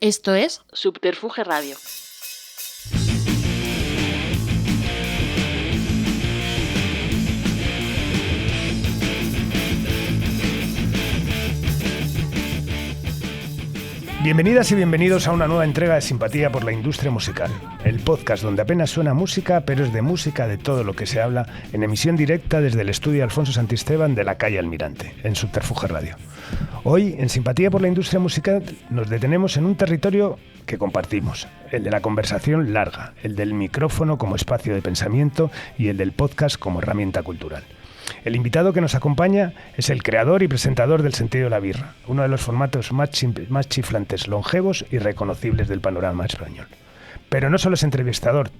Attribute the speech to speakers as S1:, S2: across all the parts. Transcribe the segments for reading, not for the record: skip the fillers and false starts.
S1: Esto es Subterfuge Radio.
S2: Bienvenidas y bienvenidos a una nueva entrega de Simpatía por la Industria Musical, el podcast donde apenas suena música, pero es de música de todo lo que se habla, en emisión directa desde el estudio Alfonso Santisteban de la calle Almirante, en Subterfuge Radio. Hoy, en Simpatía por la Industria Musical, nos detenemos en un territorio que compartimos, el de la conversación larga, el del micrófono como espacio de pensamiento y el del podcast como herramienta cultural. El invitado que nos acompaña es el creador y presentador del Sentido de la Birra, uno de los formatos más chiflantes, longevos y reconocibles del panorama español. Pero no solo es entrevistador,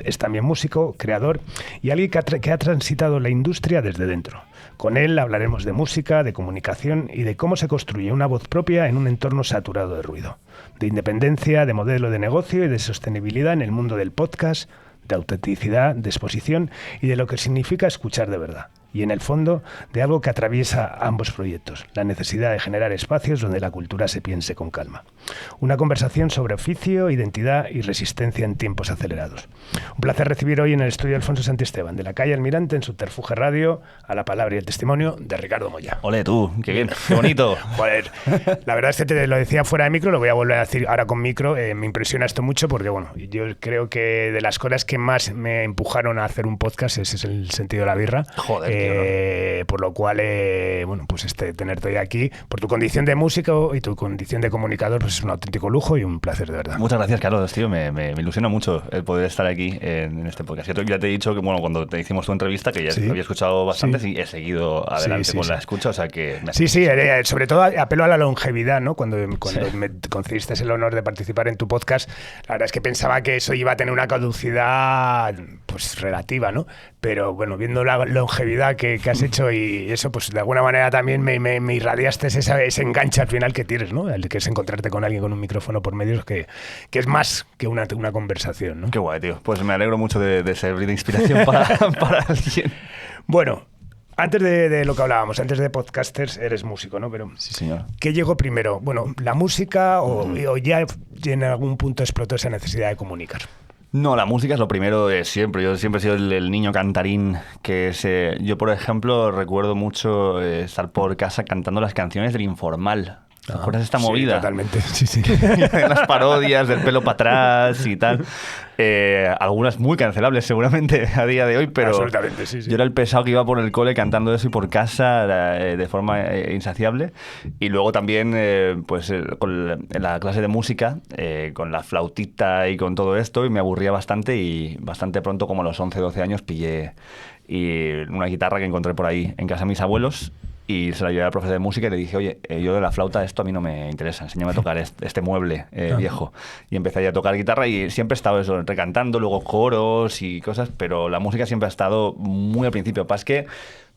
S2: es también músico, creador y alguien que ha transitado la industria desde dentro. Con él hablaremos de música, de comunicación y de cómo se construye una voz propia en un entorno saturado de ruido, de independencia, de modelo de negocio y de sostenibilidad en el mundo del podcast, de autenticidad, de exposición y de lo que significa escuchar de verdad. Y en el fondo, de algo que atraviesa ambos proyectos, la necesidad de generar espacios donde la cultura se piense con calma. Una conversación sobre oficio, identidad y resistencia en tiempos acelerados. Un placer recibir hoy en el estudio Alfonso Santisteban, de la calle Almirante, en Subterfuge Radio, a la palabra y el testimonio de Ricardo Moya.
S3: Ole tú, qué bien, qué bonito.
S2: Joder, la verdad es que te lo decía fuera de micro, lo voy a volver a decir ahora con micro. Me impresiona esto mucho porque, bueno, yo creo que de las cosas que más me empujaron a hacer un podcast, ese es el Sentido de la Birra.
S3: Joder,
S2: por lo cual, bueno, pues tenerte hoy aquí, por tu condición de músico y tu condición de comunicador, pues es un auténtico lujo y un placer, de verdad.
S3: Muchas gracias, Carlos, tío, me ilusiona mucho el poder estar aquí en este podcast. Ya te he dicho que, bueno, cuando te hicimos tu entrevista, que ya había escuchado bastantes y he seguido adelante con la escucha, o sea que...
S2: Sobre todo apelo a la longevidad, ¿no? Cuando me concediste el honor de participar en tu podcast, la verdad es que pensaba que eso iba a tener una caducidad, pues, relativa, ¿no? Pero, bueno, viendo la longevidad que has hecho y eso, pues de alguna manera también me irradiaste ese enganche al final que tienes, ¿no? El que es encontrarte con alguien con un micrófono por medio, que es más que una conversación, ¿no?
S3: Qué guay, tío. Pues me alegro mucho de servir de inspiración para alguien.
S2: Bueno, antes de lo que hablábamos, antes de podcasters, eres músico, ¿no? Pero
S3: sí, señor.
S2: ¿Qué llegó primero? Bueno, ¿la música o ya en algún punto explotó esa necesidad de comunicar?
S3: No, la música es lo primero de siempre. Yo siempre he sido el niño cantarín que yo, por ejemplo, recuerdo mucho estar por casa cantando las canciones del Informal. ¿Te acuerdas de esta movida?
S2: Sí, totalmente. Sí.
S3: Las parodias del pelo para atrás y tal. Algunas muy cancelables seguramente a día de hoy, pero
S2: absolutamente, sí.
S3: Yo era el pesado que iba por el cole cantando eso y por casa de forma insaciable. Y luego también en la clase de música, con la flautita y con todo esto, y me aburría bastante y bastante pronto, como a los 11, 12 años, pillé una guitarra que encontré por ahí en casa de mis abuelos. Y se la llevé al profesor de música y le dije, oye, yo de la flauta esto a mí no me interesa, enséñame a tocar este mueble viejo. Y empecé a tocar guitarra y siempre he estado eso, recantando, luego coros y cosas, pero la música siempre ha estado muy al principio. Pasa que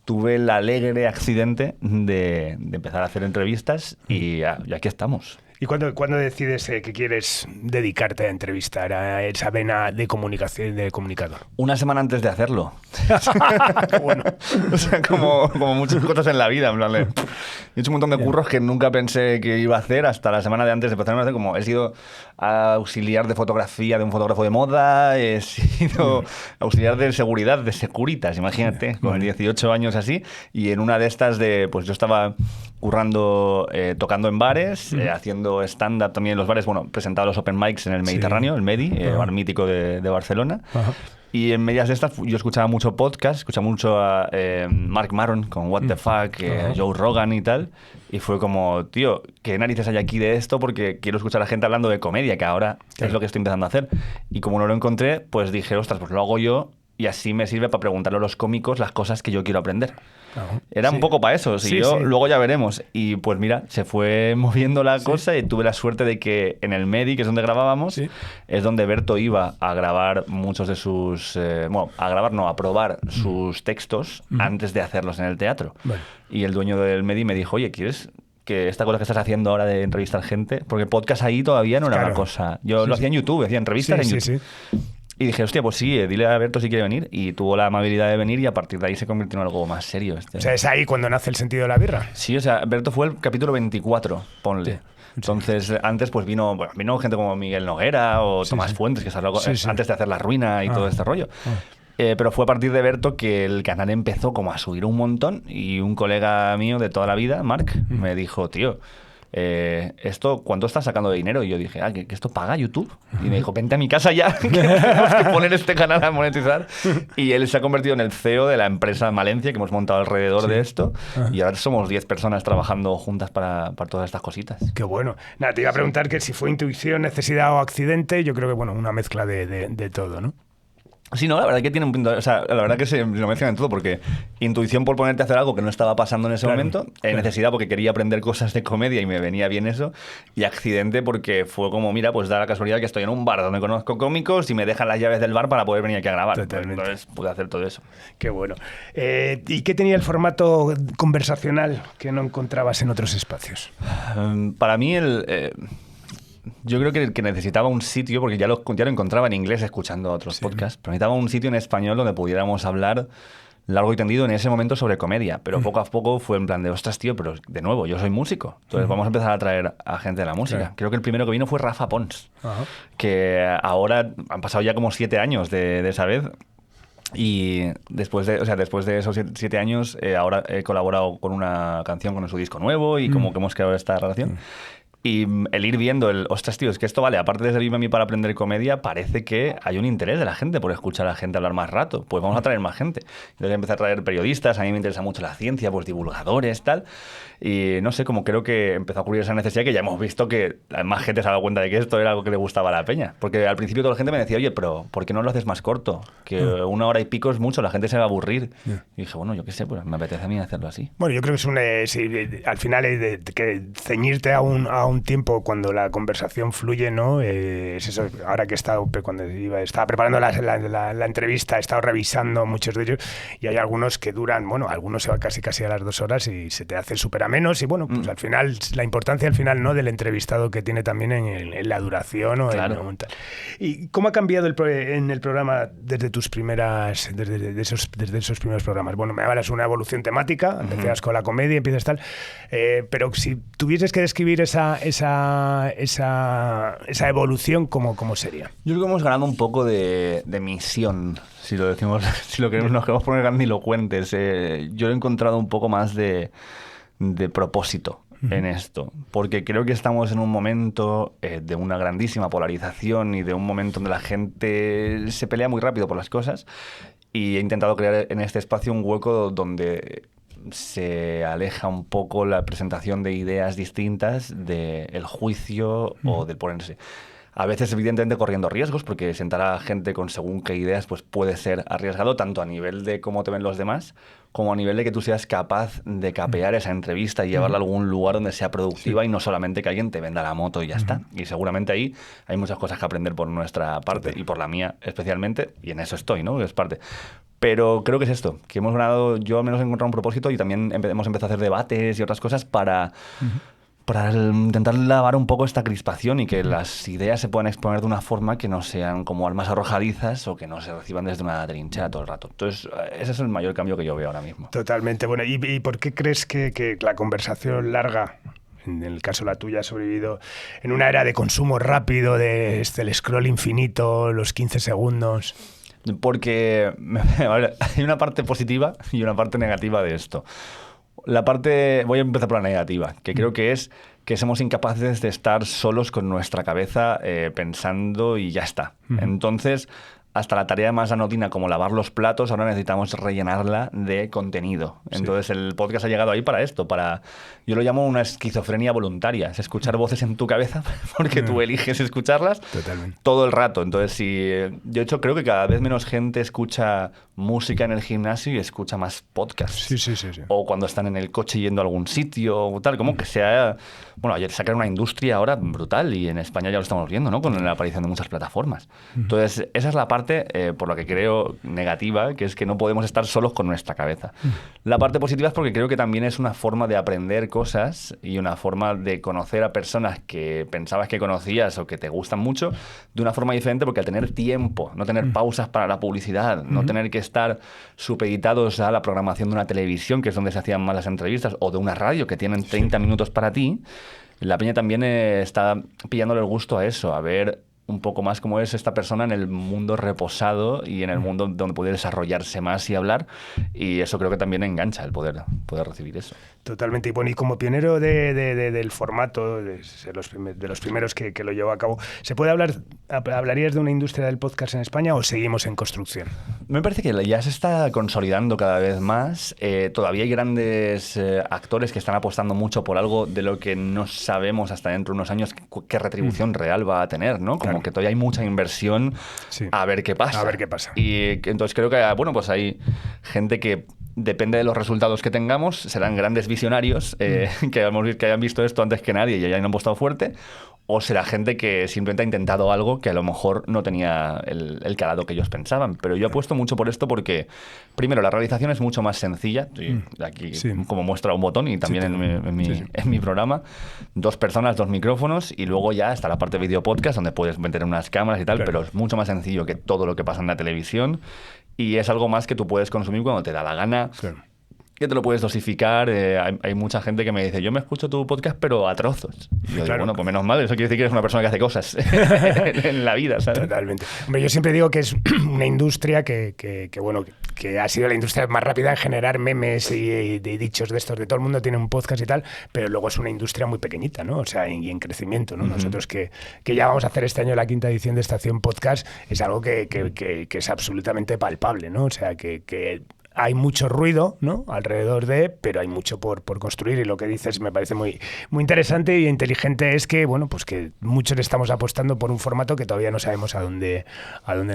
S3: tuve el alegre accidente de empezar a hacer entrevistas y aquí estamos.
S2: ¿Y cuándo decides que quieres dedicarte a entrevistar, a esa vena de comunicación, de comunicador?
S3: Una semana antes de hacerlo.
S2: Bueno.
S3: O sea, como muchas cosas en la vida. En plan, he hecho un montón de curros que nunca pensé que iba a hacer hasta la semana de antes de empezar a hacer. Como he sido auxiliar de fotografía de un fotógrafo de moda, he sido auxiliar de seguridad de Securitas, imagínate, con 18 años así. Y en una de estas pues yo estaba currando, tocando en bares, haciendo stand-up también en los bares, bueno, presentaba los open mics en el Mediterráneo, el Medi, el bar mítico de Barcelona. Ajá. Y en medias de estas yo escuchaba mucho podcast, escuchaba mucho a Mark Maron con What the Fuck, Joe Rogan y tal. Y fue como, tío, ¿qué narices hay aquí de esto? Porque quiero escuchar a gente hablando de comedia, que ahora es lo que estoy empezando a hacer. Y como no lo encontré, pues dije, ostras, pues lo hago yo y así me sirve para preguntarle a los cómicos las cosas que yo quiero aprender. Era un poco para eso, luego ya veremos. Y pues mira, se fue moviendo la cosa y tuve la suerte de que en el Medi, que es donde grabábamos, es donde Berto iba a grabar muchos de sus... a probar sus textos antes de hacerlos en el teatro. Bueno. Y el dueño del Medi me dijo, oye, ¿quieres que esta cosa que estás haciendo ahora de entrevistar gente? Porque podcast ahí todavía no era una cosa. Yo lo hacía en YouTube, hacía entrevistas en YouTube. Y dije, hostia, pues sí, dile a Berto si quiere venir. Y tuvo la amabilidad de venir y a partir de ahí se convirtió en algo más serio.
S2: O sea, es ahí cuando nace el sentido de la birra.
S3: Sí, o sea, Berto fue el capítulo 24, ponle.
S2: Sí.
S3: Entonces, antes pues vino gente como Miguel Noguera o Tomás Fuentes, que salió antes de hacer La Ruina y todo este rollo. Pero fue a partir de Berto que el canal empezó como a subir un montón y un colega mío de toda la vida, Marc, me dijo, tío, ¿esto cuánto estás sacando de dinero? Y yo dije, que esto paga YouTube. Y me dijo, vente a mi casa ya, que tenemos que poner este canal a monetizar. Y él se ha convertido en el CEO de la empresa Malencia que hemos montado alrededor de esto. Y ahora somos 10 personas trabajando juntas para todas estas cositas.
S2: Qué bueno. Nada, te iba a preguntar que si fue intuición, necesidad o accidente. Yo creo que, bueno, una mezcla de todo, ¿no?
S3: Sí, no, la verdad que tiene un punto. O sea, la verdad que se lo mencionan todo, porque intuición por ponerte a hacer algo que no estaba pasando en ese momento, necesidad porque quería aprender cosas de comedia y me venía bien eso, y accidente porque fue como, mira, pues da la casualidad que estoy en un bar donde conozco cómicos y me dejan las llaves del bar para poder venir aquí a grabar.
S2: Totalmente.
S3: Entonces pude hacer todo eso.
S2: Qué bueno. ¿Y qué tenía el formato conversacional que no encontrabas en otros espacios?
S3: Para mí yo creo que necesitaba un sitio, porque ya lo encontraba en inglés escuchando otros podcasts, pero necesitaba un sitio en español donde pudiéramos hablar largo y tendido en ese momento sobre comedia. Pero poco a poco fue en plan de, ostras, tío, pero de nuevo, yo soy músico. Entonces vamos a empezar a traer a gente de la música. Claro. Creo que el primero que vino fue Rafa Pons, que ahora han pasado ya como 7 años de esa vez. Y después de esos 7 años, ahora he colaborado con una canción con su disco nuevo y como que hemos creado esta relación. Y el ir viendo ostras, tío, es que esto vale, aparte de servirme a mí para aprender comedia, parece que hay un interés de la gente por escuchar a la gente hablar más rato. Pues vamos a traer más gente. Entonces empecé a traer periodistas, a mí me interesa mucho la ciencia, pues divulgadores, tal. Y no sé, como creo que empezó a ocurrir esa necesidad que ya hemos visto que más gente se ha dado cuenta de que esto era algo que le gustaba a la peña. Porque al principio toda la gente me decía, oye, pero ¿por qué no lo haces más corto? Que 1 hora y pico es mucho, la gente se va a aburrir. Y dije, bueno, yo qué sé, pues me apetece a mí hacerlo así.
S2: Bueno, yo creo que es al final es que ceñirte a un tiempo cuando la conversación fluye, ¿no? Es eso. Ahora que estaba preparando la entrevista, he estado revisando muchos de ellos y hay algunos que duran, bueno, algunos se van casi a las 2 horas y se te hace súper menos y bueno, pues al final, la importancia al final, ¿no?, del entrevistado que tiene también en la duración o
S3: claro.
S2: ¿Y cómo ha cambiado en el programa desde esos primeros programas? Bueno, me hablas una evolución temática, empezabas con la comedia, empiezas tal, pero si tuvieses que describir esa evolución, ¿cómo sería?
S3: Yo creo que hemos ganado un poco de misión, si lo decimos, nos queremos poner grandilocuentes. Yo he encontrado un poco más de propósito en esto, porque creo que estamos en un momento de una grandísima polarización y de un momento donde la gente se pelea muy rápido por las cosas, y he intentado crear en este espacio un hueco donde se aleja un poco la presentación de ideas distintas del juicio o del ponerse. A veces, evidentemente, corriendo riesgos, porque sentar a gente con según qué ideas pues puede ser arriesgado, tanto a nivel de cómo te ven los demás, como a nivel de que tú seas capaz de capear esa entrevista y llevarla a algún lugar donde sea productiva y no solamente que alguien te venda la moto y ya está. Y seguramente ahí hay muchas cosas que aprender por nuestra parte y por la mía especialmente, y en eso estoy, ¿no? Es parte. Pero creo que es esto, que hemos ganado, yo al menos he encontrado un propósito y también hemos empezado a hacer debates y otras cosas para intentar lavar un poco esta crispación y que las ideas se puedan exponer de una forma que no sean como armas arrojadizas o que no se reciban desde una trinchera todo el rato. Entonces, ese es el mayor cambio que yo veo ahora mismo.
S2: Totalmente. Bueno, ¿y por qué crees que la conversación larga, en el caso la tuya, ha sobrevivido en una era de consumo rápido, el scroll infinito, los 15 segundos?
S3: Porque hay una parte positiva y una parte negativa de esto. Voy a empezar por la negativa, que creo que es que somos incapaces de estar solos con nuestra cabeza pensando y ya está. Entonces, hasta la tarea más anodina como lavar los platos, ahora necesitamos rellenarla de contenido. Entonces el podcast ha llegado ahí para esto, yo lo llamo una esquizofrenia voluntaria, es escuchar voces en tu cabeza porque tú eliges escucharlas todo el rato. Entonces, de hecho, creo que cada vez menos gente escucha música en el gimnasio y escucha más podcasts.
S2: Sí.
S3: O cuando están en el coche yendo a algún sitio o tal, como que sea... Bueno, ayer sacaron una industria ahora brutal y en España ya lo estamos viendo, ¿no? Con la aparición de muchas plataformas. Entonces, esa es la parte parte, por lo que creo, negativa, que es que no podemos estar solos con nuestra cabeza. La parte positiva es porque creo que también es una forma de aprender cosas y una forma de conocer a personas que pensabas que conocías o que te gustan mucho de una forma diferente, porque al tener tiempo, no tener pausas para la publicidad, no tener que estar supeditados a la programación de una televisión, que es donde se hacían más las entrevistas, o de una radio que tienen 30 minutos para ti, la peña también está pillándole el gusto a eso, a ver un poco más cómo es esta persona en el mundo reposado y en el mundo donde puede desarrollarse más y hablar, y eso creo que también engancha el poder recibir eso.
S2: Totalmente. Y bueno, y como pionero del formato, de los primeros que lo llevó a cabo, ¿se puede hablarías de una industria del podcast en España o seguimos en construcción?
S3: Me parece que ya se está consolidando cada vez más. Todavía hay grandes actores que están apostando mucho por algo de lo que no sabemos hasta dentro de unos años qué retribución real va a tener, ¿no? Como que todavía hay mucha inversión, a ver qué pasa.
S2: A ver qué pasa.
S3: Y entonces creo que, bueno, pues hay gente que depende de los resultados que tengamos, serán grandes visionarios que hayan visto esto antes que nadie y hayan apostado fuerte, o será gente que simplemente ha intentado algo que a lo mejor no tenía el calado que ellos pensaban. Pero yo apuesto mucho por esto porque, primero, la realización es mucho más sencilla. Aquí, como muestra un botón, y también en mi programa, 2 personas, 2 micrófonos, y luego ya está la parte de video podcast, donde puedes meter unas cámaras y tal, pero es mucho más sencillo que todo lo que pasa en la televisión, y es algo más que tú puedes consumir cuando te da la gana. Que te lo puedes dosificar. Hay mucha gente que me dice, yo me escucho tu podcast, pero a trozos. Y yo digo, bueno, pues menos mal, eso quiere decir que eres una persona que hace cosas en la vida, ¿sabes?
S2: Totalmente. Hombre, yo siempre digo que es una industria que ha sido la industria más rápida en generar memes y dichos de estos, de todo el mundo tiene un podcast y tal, pero luego es una industria muy pequeñita, ¿no? O sea, y en crecimiento, ¿no? Nosotros que ya vamos a hacer este año la 5ª edición de Estación Podcast, es algo que es absolutamente palpable, ¿no? O sea, que hay mucho ruido, ¿no?, alrededor pero hay mucho por construir, y lo que dices me parece muy, muy interesante y inteligente. Es que, bueno, pues que muchos le estamos apostando por un formato que todavía no sabemos a dónde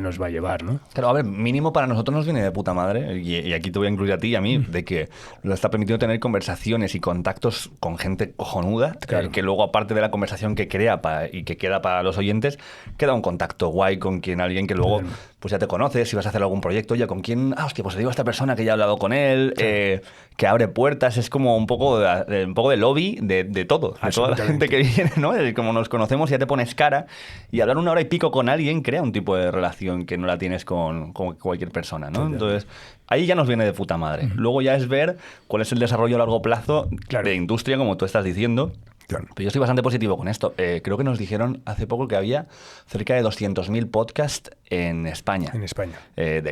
S2: nos va a llevar, ¿no?
S3: Claro, a ver, mínimo para nosotros nos viene de puta madre, y aquí te voy a incluir a ti y a mí, de que nos está permitiendo tener conversaciones y contactos con gente cojonuda, que luego, aparte de la conversación que crea y que queda para los oyentes, queda un contacto guay con alguien que luego pues ya te conoces, si vas a hacer algún proyecto, ya con quién, hostia, pues le digo a esta persona que ya he hablado con él, que abre puertas. Es como un poco de lobby de todo, de toda la gente que viene, ¿no? Como nos conocemos, ya te pones cara, y hablar 1 hora y pico con alguien crea un tipo de relación que no la tienes con cualquier persona, ¿no? Entonces, ahí ya nos viene de puta madre. Luego ya es ver cuál es el desarrollo a largo plazo de industria, como tú estás diciendo. Pero yo estoy bastante positivo con esto. Creo que nos dijeron hace poco que había cerca de 200.000 podcasts en España.
S2: En España.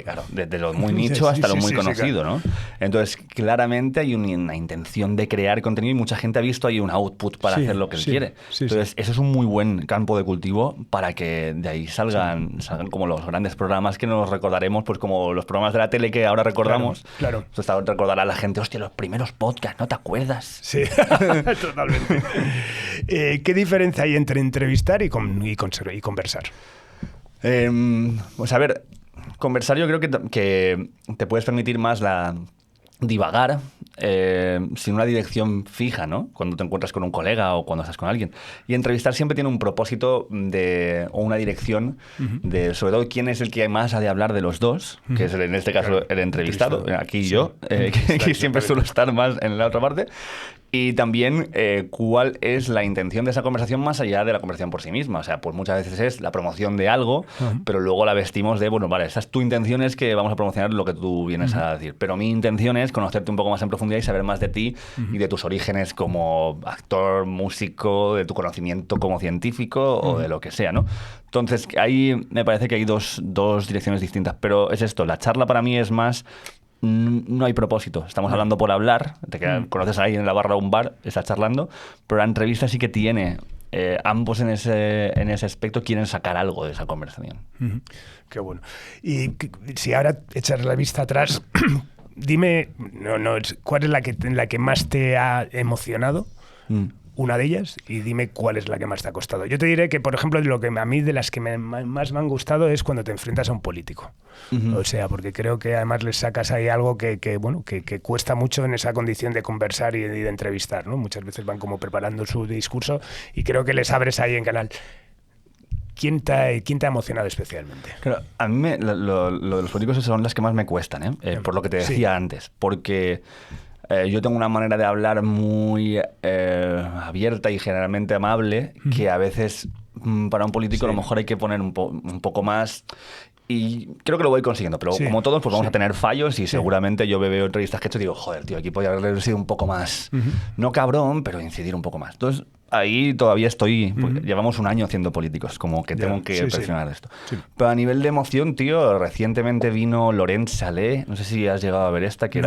S3: Claro, desde lo muy nicho hasta lo muy conocido, claro, ¿no? Entonces, claramente hay una intención de crear contenido, y mucha gente ha visto ahí un output para hacer lo que él quiere. Entonces, eso es un muy buen campo de cultivo para que de ahí salgan como los grandes programas que nos recordaremos, pues como los programas de la tele que ahora recordamos. Claro. Entonces, recordará a la gente, hostia, los primeros podcasts, ¿no te acuerdas?
S2: Sí, totalmente. ¿Qué diferencia hay entre entrevistar y conversar?
S3: Pues a ver, conversar, yo creo que te puedes permitir más divagar sin una dirección fija, ¿no? Cuando te encuentras con un colega o cuando estás con alguien. Y entrevistar siempre tiene un propósito o una dirección de, sobre todo, quién es el que más ha de hablar de los dos, que es en este caso el entrevistado, aquí yo, que siempre suelo estar más en la otra parte. Y también cuál es la intención de esa conversación más allá de la conversación por sí misma. O sea, pues muchas veces es la promoción de algo, pero luego la vestimos de, bueno, vale, esa es tu intención, es que vamos a promocionar lo que tú vienes a decir. Pero mi intención es conocerte un poco más en profundidad y saber más de ti y de tus orígenes como actor, músico, de tu conocimiento como científico o de lo que sea, ¿no? Entonces, ahí me parece que hay dos direcciones distintas. Pero es esto, la charla para mí es más... No hay propósito, estamos hablando por hablar, conoces a alguien en la barra de un bar, estás charlando, pero la entrevista sí que tiene, ambos en ese aspecto quieren sacar algo de esa conversación.
S2: Qué bueno. Y si ahora echas la vista atrás, dime, ¿cuál es la que más te ha emocionado? Una de ellas, y dime cuál es la que más te ha costado. Yo te diré que, por ejemplo, lo que a mí de las que más me han gustado es cuando te enfrentas a un político. O sea, porque creo que además les sacas ahí algo que cuesta mucho en esa condición de conversar y de entrevistar, ¿no? Muchas veces van como preparando su discurso y creo que les abres ahí en canal. ¿quién te ha emocionado especialmente?
S3: Claro, a mí lo de los políticos son las que más me cuestan, por lo que te decía antes, porque yo tengo una manera de hablar muy abierta y generalmente amable, que a veces para un político a lo mejor hay que poner un poco más. Y creo que lo voy consiguiendo, pero como todos, pues vamos a tener fallos y seguramente yo veo entrevistas que he hecho y digo, joder, tío, aquí podría haber sido un poco más, no cabrón, pero incidir un poco más. Entonces, ahí todavía estoy, llevamos un año haciendo políticos, como que tengo que perfeccionar esto. Sí. Pero a nivel de emoción, tío, recientemente vino Laurent Salé, no sé si has llegado a ver esta, que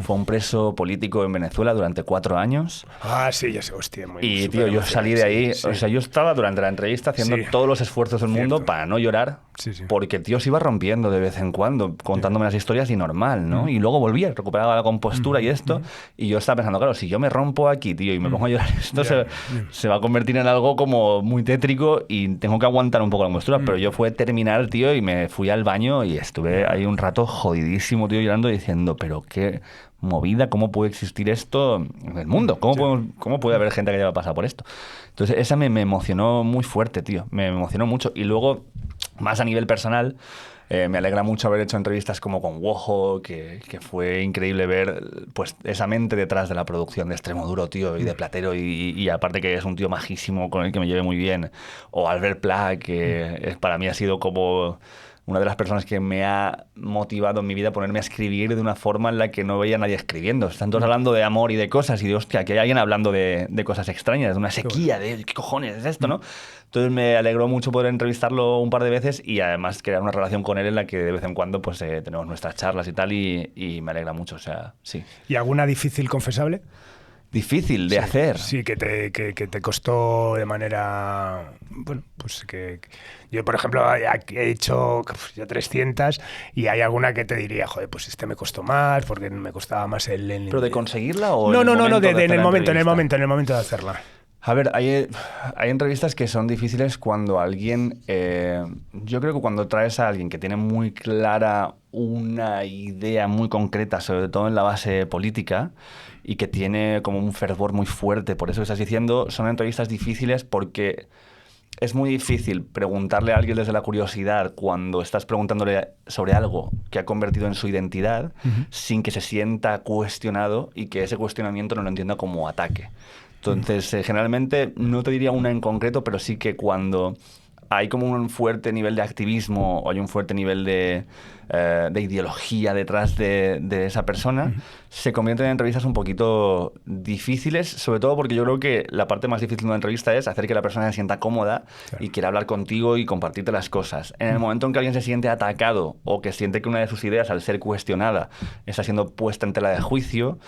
S3: fue un preso político en Venezuela durante 4 años.
S2: Ah, sí, ya sé, hostia, muy bien.
S3: Y, tío, yo salí de ahí, o sea, yo estaba durante la entrevista haciendo todos los esfuerzos del mundo para no llorar, porque el tío se iba rompiendo de vez en cuando, contándome las historias y normal, ¿no? Y luego volvía, recuperaba la compostura y esto, y yo estaba pensando, claro, si yo me rompo aquí, tío, y me pongo a llorar, esto se va a convertir en algo como muy tétrico y tengo que aguantar un poco la compostura, pero yo fue terminar, tío, y me fui al baño y estuve ahí un rato jodidísimo, tío, llorando y diciendo, pero qué movida, ¿cómo puede existir esto en el mundo? ¿Cómo puede haber gente que haya pasado por esto? Entonces esa me emocionó muy fuerte, tío, me emocionó mucho. Y luego, más a nivel personal, me alegra mucho haber hecho entrevistas como con Wojo, que fue increíble ver pues esa mente detrás de la producción de Extremoduro, tío, y de Platero, y aparte que es un tío majísimo con el que me llevé muy bien. O Albert Pla, que para mí ha sido como una de las personas que me ha motivado en mi vida a ponerme a escribir de una forma en la que no veía a nadie escribiendo. Están todos hablando de amor y de cosas y de, hostia, que hay alguien hablando de cosas extrañas, de una sequía, de ¿qué cojones es esto, no? Entonces me alegró mucho poder entrevistarlo un par de veces y además crear una relación con él en la que de vez en cuando pues tenemos nuestras charlas y tal y me alegra mucho, o sea, sí.
S2: ¿Y alguna difícil confesable?
S3: Difícil de hacer.
S2: Sí, que te costó de manera... Bueno, pues que yo, por ejemplo, he hecho ya 300 y hay alguna que te diría, joder, pues me costó más porque me costaba más el...
S3: ¿Pero de conseguirla o
S2: No, en el momento de hacerla.
S3: A ver, hay entrevistas que son difíciles cuando alguien... yo creo que cuando traes a alguien que tiene muy clara una idea muy concreta, sobre todo en la base política, y que tiene como un fervor muy fuerte por eso que estás diciendo, son entrevistas difíciles porque es muy difícil preguntarle a alguien desde la curiosidad cuando estás preguntándole sobre algo que ha convertido en su identidad sin que se sienta cuestionado y que ese cuestionamiento no lo entienda como ataque. Entonces, generalmente, no te diría una en concreto, pero sí que cuando hay como un fuerte nivel de activismo o hay un fuerte nivel de ideología detrás de esa persona, se convierten en entrevistas un poquito difíciles, sobre todo porque yo creo que la parte más difícil de una entrevista es hacer que la persona se sienta cómoda y quiera hablar contigo y compartirte las cosas. En el momento en que alguien se siente atacado o que siente que una de sus ideas, al ser cuestionada, está siendo puesta en tela de juicio,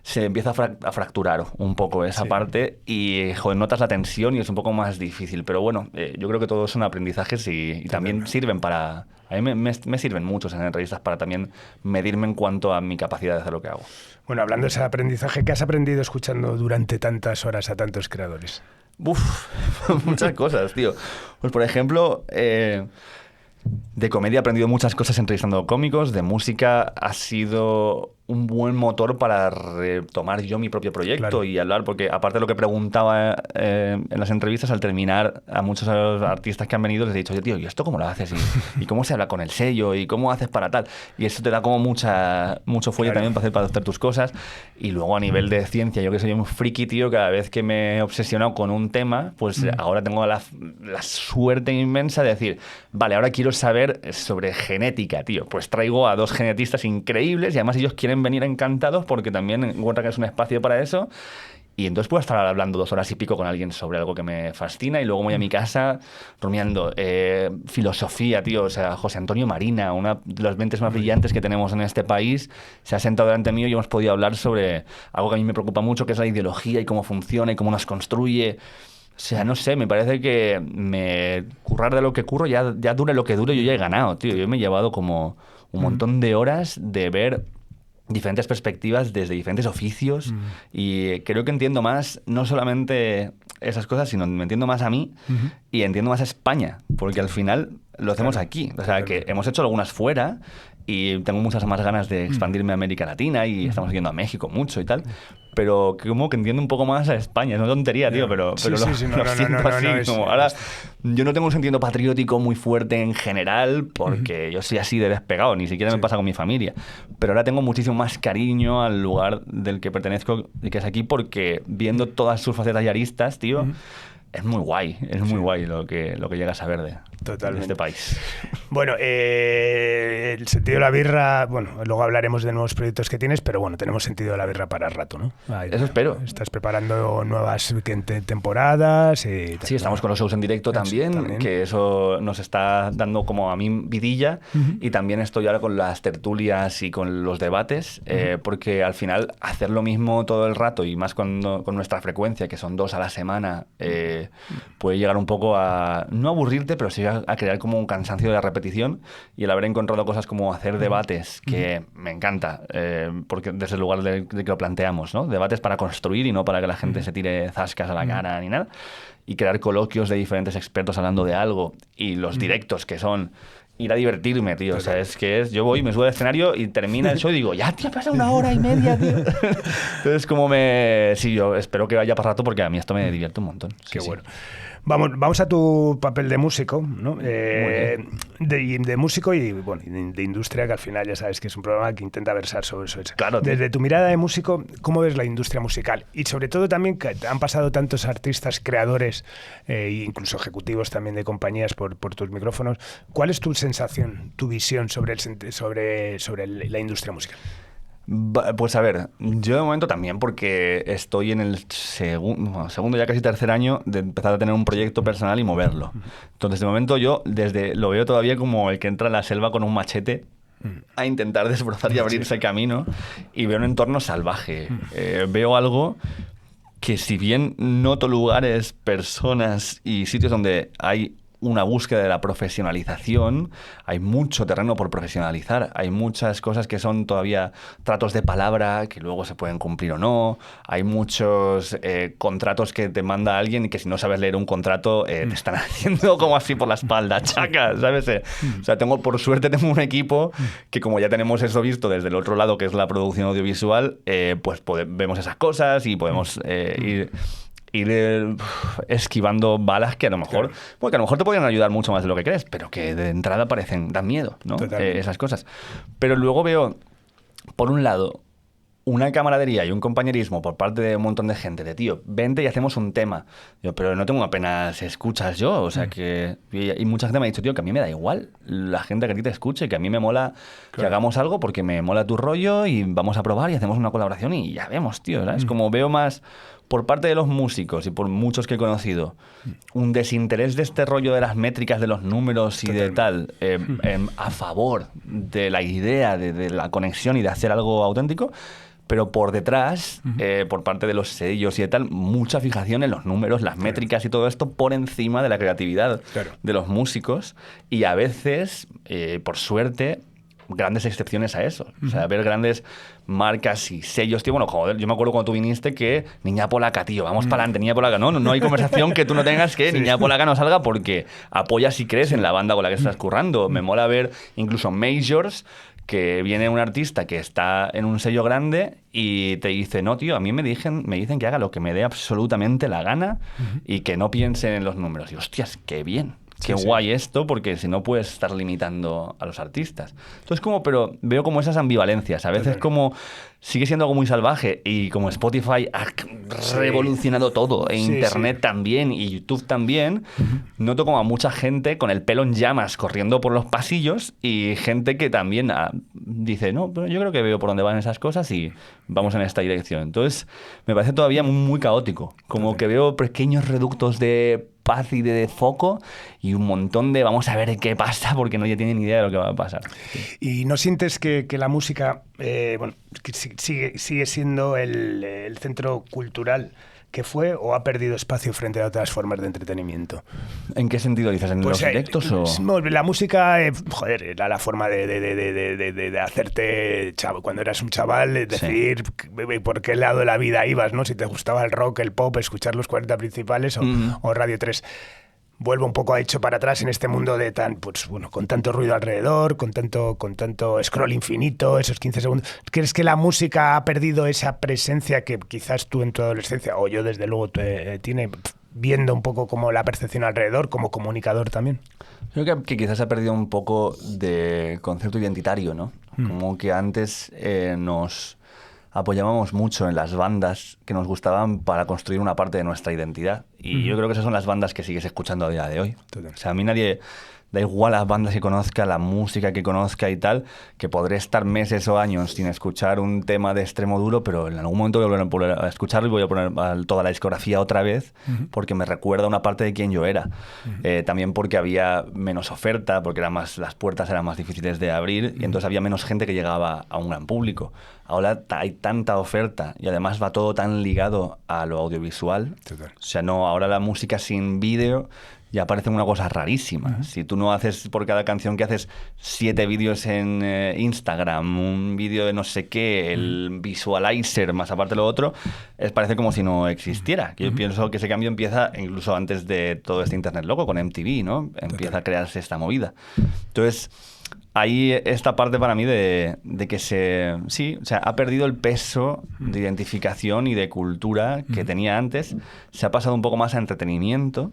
S3: se empieza a fracturar un poco esa parte y, joder, notas la tensión y es un poco más difícil. Pero bueno, yo creo que todos son aprendizajes y también sirven para... A mí me sirven muchos en entrevistas para también medirme en cuanto a mi capacidad de hacer lo que hago.
S2: Bueno, hablando de ese aprendizaje, ¿qué has aprendido escuchando durante tantas horas a tantos creadores?
S3: Muchas cosas, tío. Pues, por ejemplo... de comedia he aprendido muchas cosas entrevistando cómicos, de música ha sido un buen motor para retomar yo mi propio proyecto y hablar, porque aparte de lo que preguntaba en las entrevistas, al terminar a muchos de los artistas que han venido les he dicho, tío, ¿y esto cómo lo haces? ¿Y cómo se habla con el sello? ¿Y cómo haces para tal? Y eso te da como mucho fuelle también para hacer tus cosas. Y luego a nivel de ciencia, yo que soy un friki, tío, cada vez que me he obsesionado con un tema, pues ahora tengo la suerte inmensa de decir, vale, ahora quiero saber sobre genética, tío. Pues traigo a 2 genetistas increíbles y además ellos quieren venir encantados porque también encuentran que es un espacio para eso. Y entonces puedo estar hablando 2 horas y pico con alguien sobre algo que me fascina y luego voy a mi casa rumiando filosofía, tío. O sea, José Antonio Marina, una de las mentes más brillantes que tenemos en este país, se ha sentado delante mío y hemos podido hablar sobre algo que a mí me preocupa mucho, que es la ideología y cómo funciona y cómo nos construye. O sea, no sé, me parece que currar de lo que curro, ya dure lo que dure, yo ya he ganado, tío. Yo me he llevado como un montón de horas de ver diferentes perspectivas desde diferentes oficios y creo que entiendo más, no solamente esas cosas, sino me entiendo más a mí y entiendo más a España, porque al final lo hacemos aquí. O sea, que hemos hecho algunas fuera y tengo muchas más ganas de expandirme a América Latina y estamos yendo a México mucho y tal. Pero como que entiendo un poco más a España. Es una tontería, tío, pero lo siento así. Ahora, yo no tengo un sentido patriótico muy fuerte en general porque yo soy así de despegado, ni siquiera me pasa con mi familia. Pero ahora tengo muchísimo más cariño al lugar del que pertenezco, que es aquí, porque viendo todas sus facetas y aristas, tío, es muy guay lo que llegas a ver de este país.
S2: Bueno, el sentido de la birra, bueno, luego hablaremos de nuevos proyectos que tienes, pero bueno, tenemos sentido de la birra para rato, ¿no?
S3: Eso espero.
S2: Estás preparando nuevas temporadas.
S3: Sí, estamos con los shows en directo también, que eso nos está dando como a mí vidilla, y también estoy ahora con las tertulias y con los debates, porque al final hacer lo mismo todo el rato y más con nuestra frecuencia, que son 2 a la semana, puede llegar un poco a no aburrirte, pero sí a crear como un cansancio de la repetición, y el haber encontrado cosas como hacer debates, que me encanta, porque desde el lugar de que lo planteamos, ¿no? Debates para construir y no para que la gente se tire zascas a la cara ni nada, y crear coloquios de diferentes expertos hablando de algo, y los directos que son ir a divertirme, tío. O sea, yo voy, me subo al escenario y termina el show y digo, ya, tío, pasa 1 hora y media, tío. Entonces, sí, yo espero que vaya para rato porque a mí esto me divierte un montón.
S2: Qué bueno. Vamos a tu papel de músico, ¿no? De músico y bueno, de industria, que al final ya sabes que es un programa que intenta versar sobre eso.
S3: Claro, tío.
S2: Desde tu mirada de músico, ¿cómo ves la industria musical? Y sobre todo también que han pasado tantos artistas, creadores, incluso ejecutivos también de compañías por tus micrófonos. ¿Cuál es tu sensación, tu visión sobre la industria musical?
S3: Pues a ver, yo de momento también, porque estoy en el segundo, ya casi tercer año de empezar a tener un proyecto personal y moverlo. Entonces, de momento yo lo veo todavía como el que entra en la selva con un machete a intentar desbrozar y abrirse camino, y veo un entorno salvaje. Veo algo que, si bien noto lugares, personas y sitios donde hay una búsqueda de la profesionalización, hay mucho terreno por profesionalizar, hay muchas cosas que son todavía tratos de palabra que luego se pueden cumplir o no, hay muchos contratos que te manda alguien y que si no sabes leer un contrato te están haciendo como así por la espalda, chaca, ¿sabes? O sea, por suerte tengo un equipo que, como ya tenemos eso visto desde el otro lado, que es la producción audiovisual, pues vemos esas cosas y podemos ir esquivando balas que a lo mejor, porque a lo mejor te podrían ayudar mucho más de lo que crees, pero que de entrada dan miedo, ¿no? Esas cosas. Pero luego veo, por un lado, una camaradería y un compañerismo por parte de un montón de gente, de tío, vente y hacemos un tema. Yo, pero no tengo apenas escuchas yo, o sea que... Y mucha gente me ha dicho, tío, que a mí me da igual la gente que a ti te escuche, que a mí me mola que hagamos algo porque me mola tu rollo y vamos a probar y hacemos una colaboración y ya vemos, tío, ¿sabes? Como veo más... por parte de los músicos y por muchos que he conocido, un desinterés de este rollo de las métricas, de los números y de tal, a favor de la idea de la conexión y de hacer algo auténtico, pero por detrás, por parte de los sellos y de tal, mucha fijación en los números, las métricas y todo esto por encima de la creatividad de los músicos, y a veces, por suerte, grandes excepciones a eso. O sea, ver grandes marcas y sellos, tío. Bueno, joder, yo me acuerdo cuando tú viniste que Niña Polaca, tío, vamos para adelante, Niña Polaca. No hay conversación que tú no tengas que Niña Polaca no salga, porque apoyas y crees en la banda con la que estás currando. Me mola ver incluso majors que viene un artista que está en un sello grande y te dice, no, tío, a mí me dicen que haga lo que me dé absolutamente la gana y que no piense en los números. Y hostias, qué bien. Qué guay esto, porque si no puedes estar limitando a los artistas. Entonces, pero veo como esas ambivalencias. A veces como sigue siendo algo muy salvaje, y como Spotify ha revolucionado todo, e Internet también, y YouTube también, noto como a mucha gente con el pelo en llamas corriendo por los pasillos, y gente que también dice, no, pero yo creo que veo por dónde van esas cosas y vamos en esta dirección. Entonces, me parece todavía muy caótico. Como que veo pequeños reductos de paz y de foco y un montón de vamos a ver qué pasa, porque no ya tienen ni idea de lo que va a pasar.
S2: ¿Y no sientes que la música sigue siendo el centro cultural que fue, o ha perdido espacio frente a otras formas de entretenimiento?
S3: ¿En qué sentido dices? ¿En los directos o...?
S2: La música, era la forma de hacerte chavo. Cuando eras un chaval, decidir por qué lado de la vida ibas, ¿no? Si te gustaba el rock, el pop, escuchar los 40 principales o Radio 3. vuelva un poco a hecho para atrás en este mundo de con tanto ruido alrededor, con tanto scroll infinito, esos 15 segundos. ¿Crees que la música ha perdido esa presencia que quizás tú en tu adolescencia, o yo desde luego, tiene, viendo un poco como la percepción alrededor, como comunicador también?
S3: Creo que quizás ha perdido un poco de concepto identitario, ¿no? Como que antes nos apoyábamos mucho en las bandas que nos gustaban para construir una parte de nuestra identidad. Y yo creo que esas son las bandas que sigues escuchando a día de hoy. O sea, a mí nadie... Da igual las bandas que conozca, la música que conozca y tal, que podré estar meses o años sin escuchar un tema de extremo duro, pero en algún momento voy a volver a escucharlo y voy a poner toda la discografía otra vez, porque me recuerda una parte de quién yo era. También porque había menos oferta, porque las puertas eran más difíciles de abrir, y entonces había menos gente que llegaba a un gran público. Ahora hay tanta oferta y además va todo tan ligado a lo audiovisual.
S2: Total.
S3: O sea, no, ahora la música sin vídeo ya parece una cosa rarísima. Si tú no haces por cada canción que haces 7 vídeos en Instagram, un vídeo de no sé qué, el visualizer, más aparte lo otro, parece como si no existiera. Yo pienso que ese cambio empieza incluso antes de todo este internet loco, con MTV, ¿no? Empieza a crearse esta movida. Entonces, ahí esta parte para mí de que ha perdido el peso de identificación y de cultura que tenía antes. Se ha pasado un poco más a entretenimiento,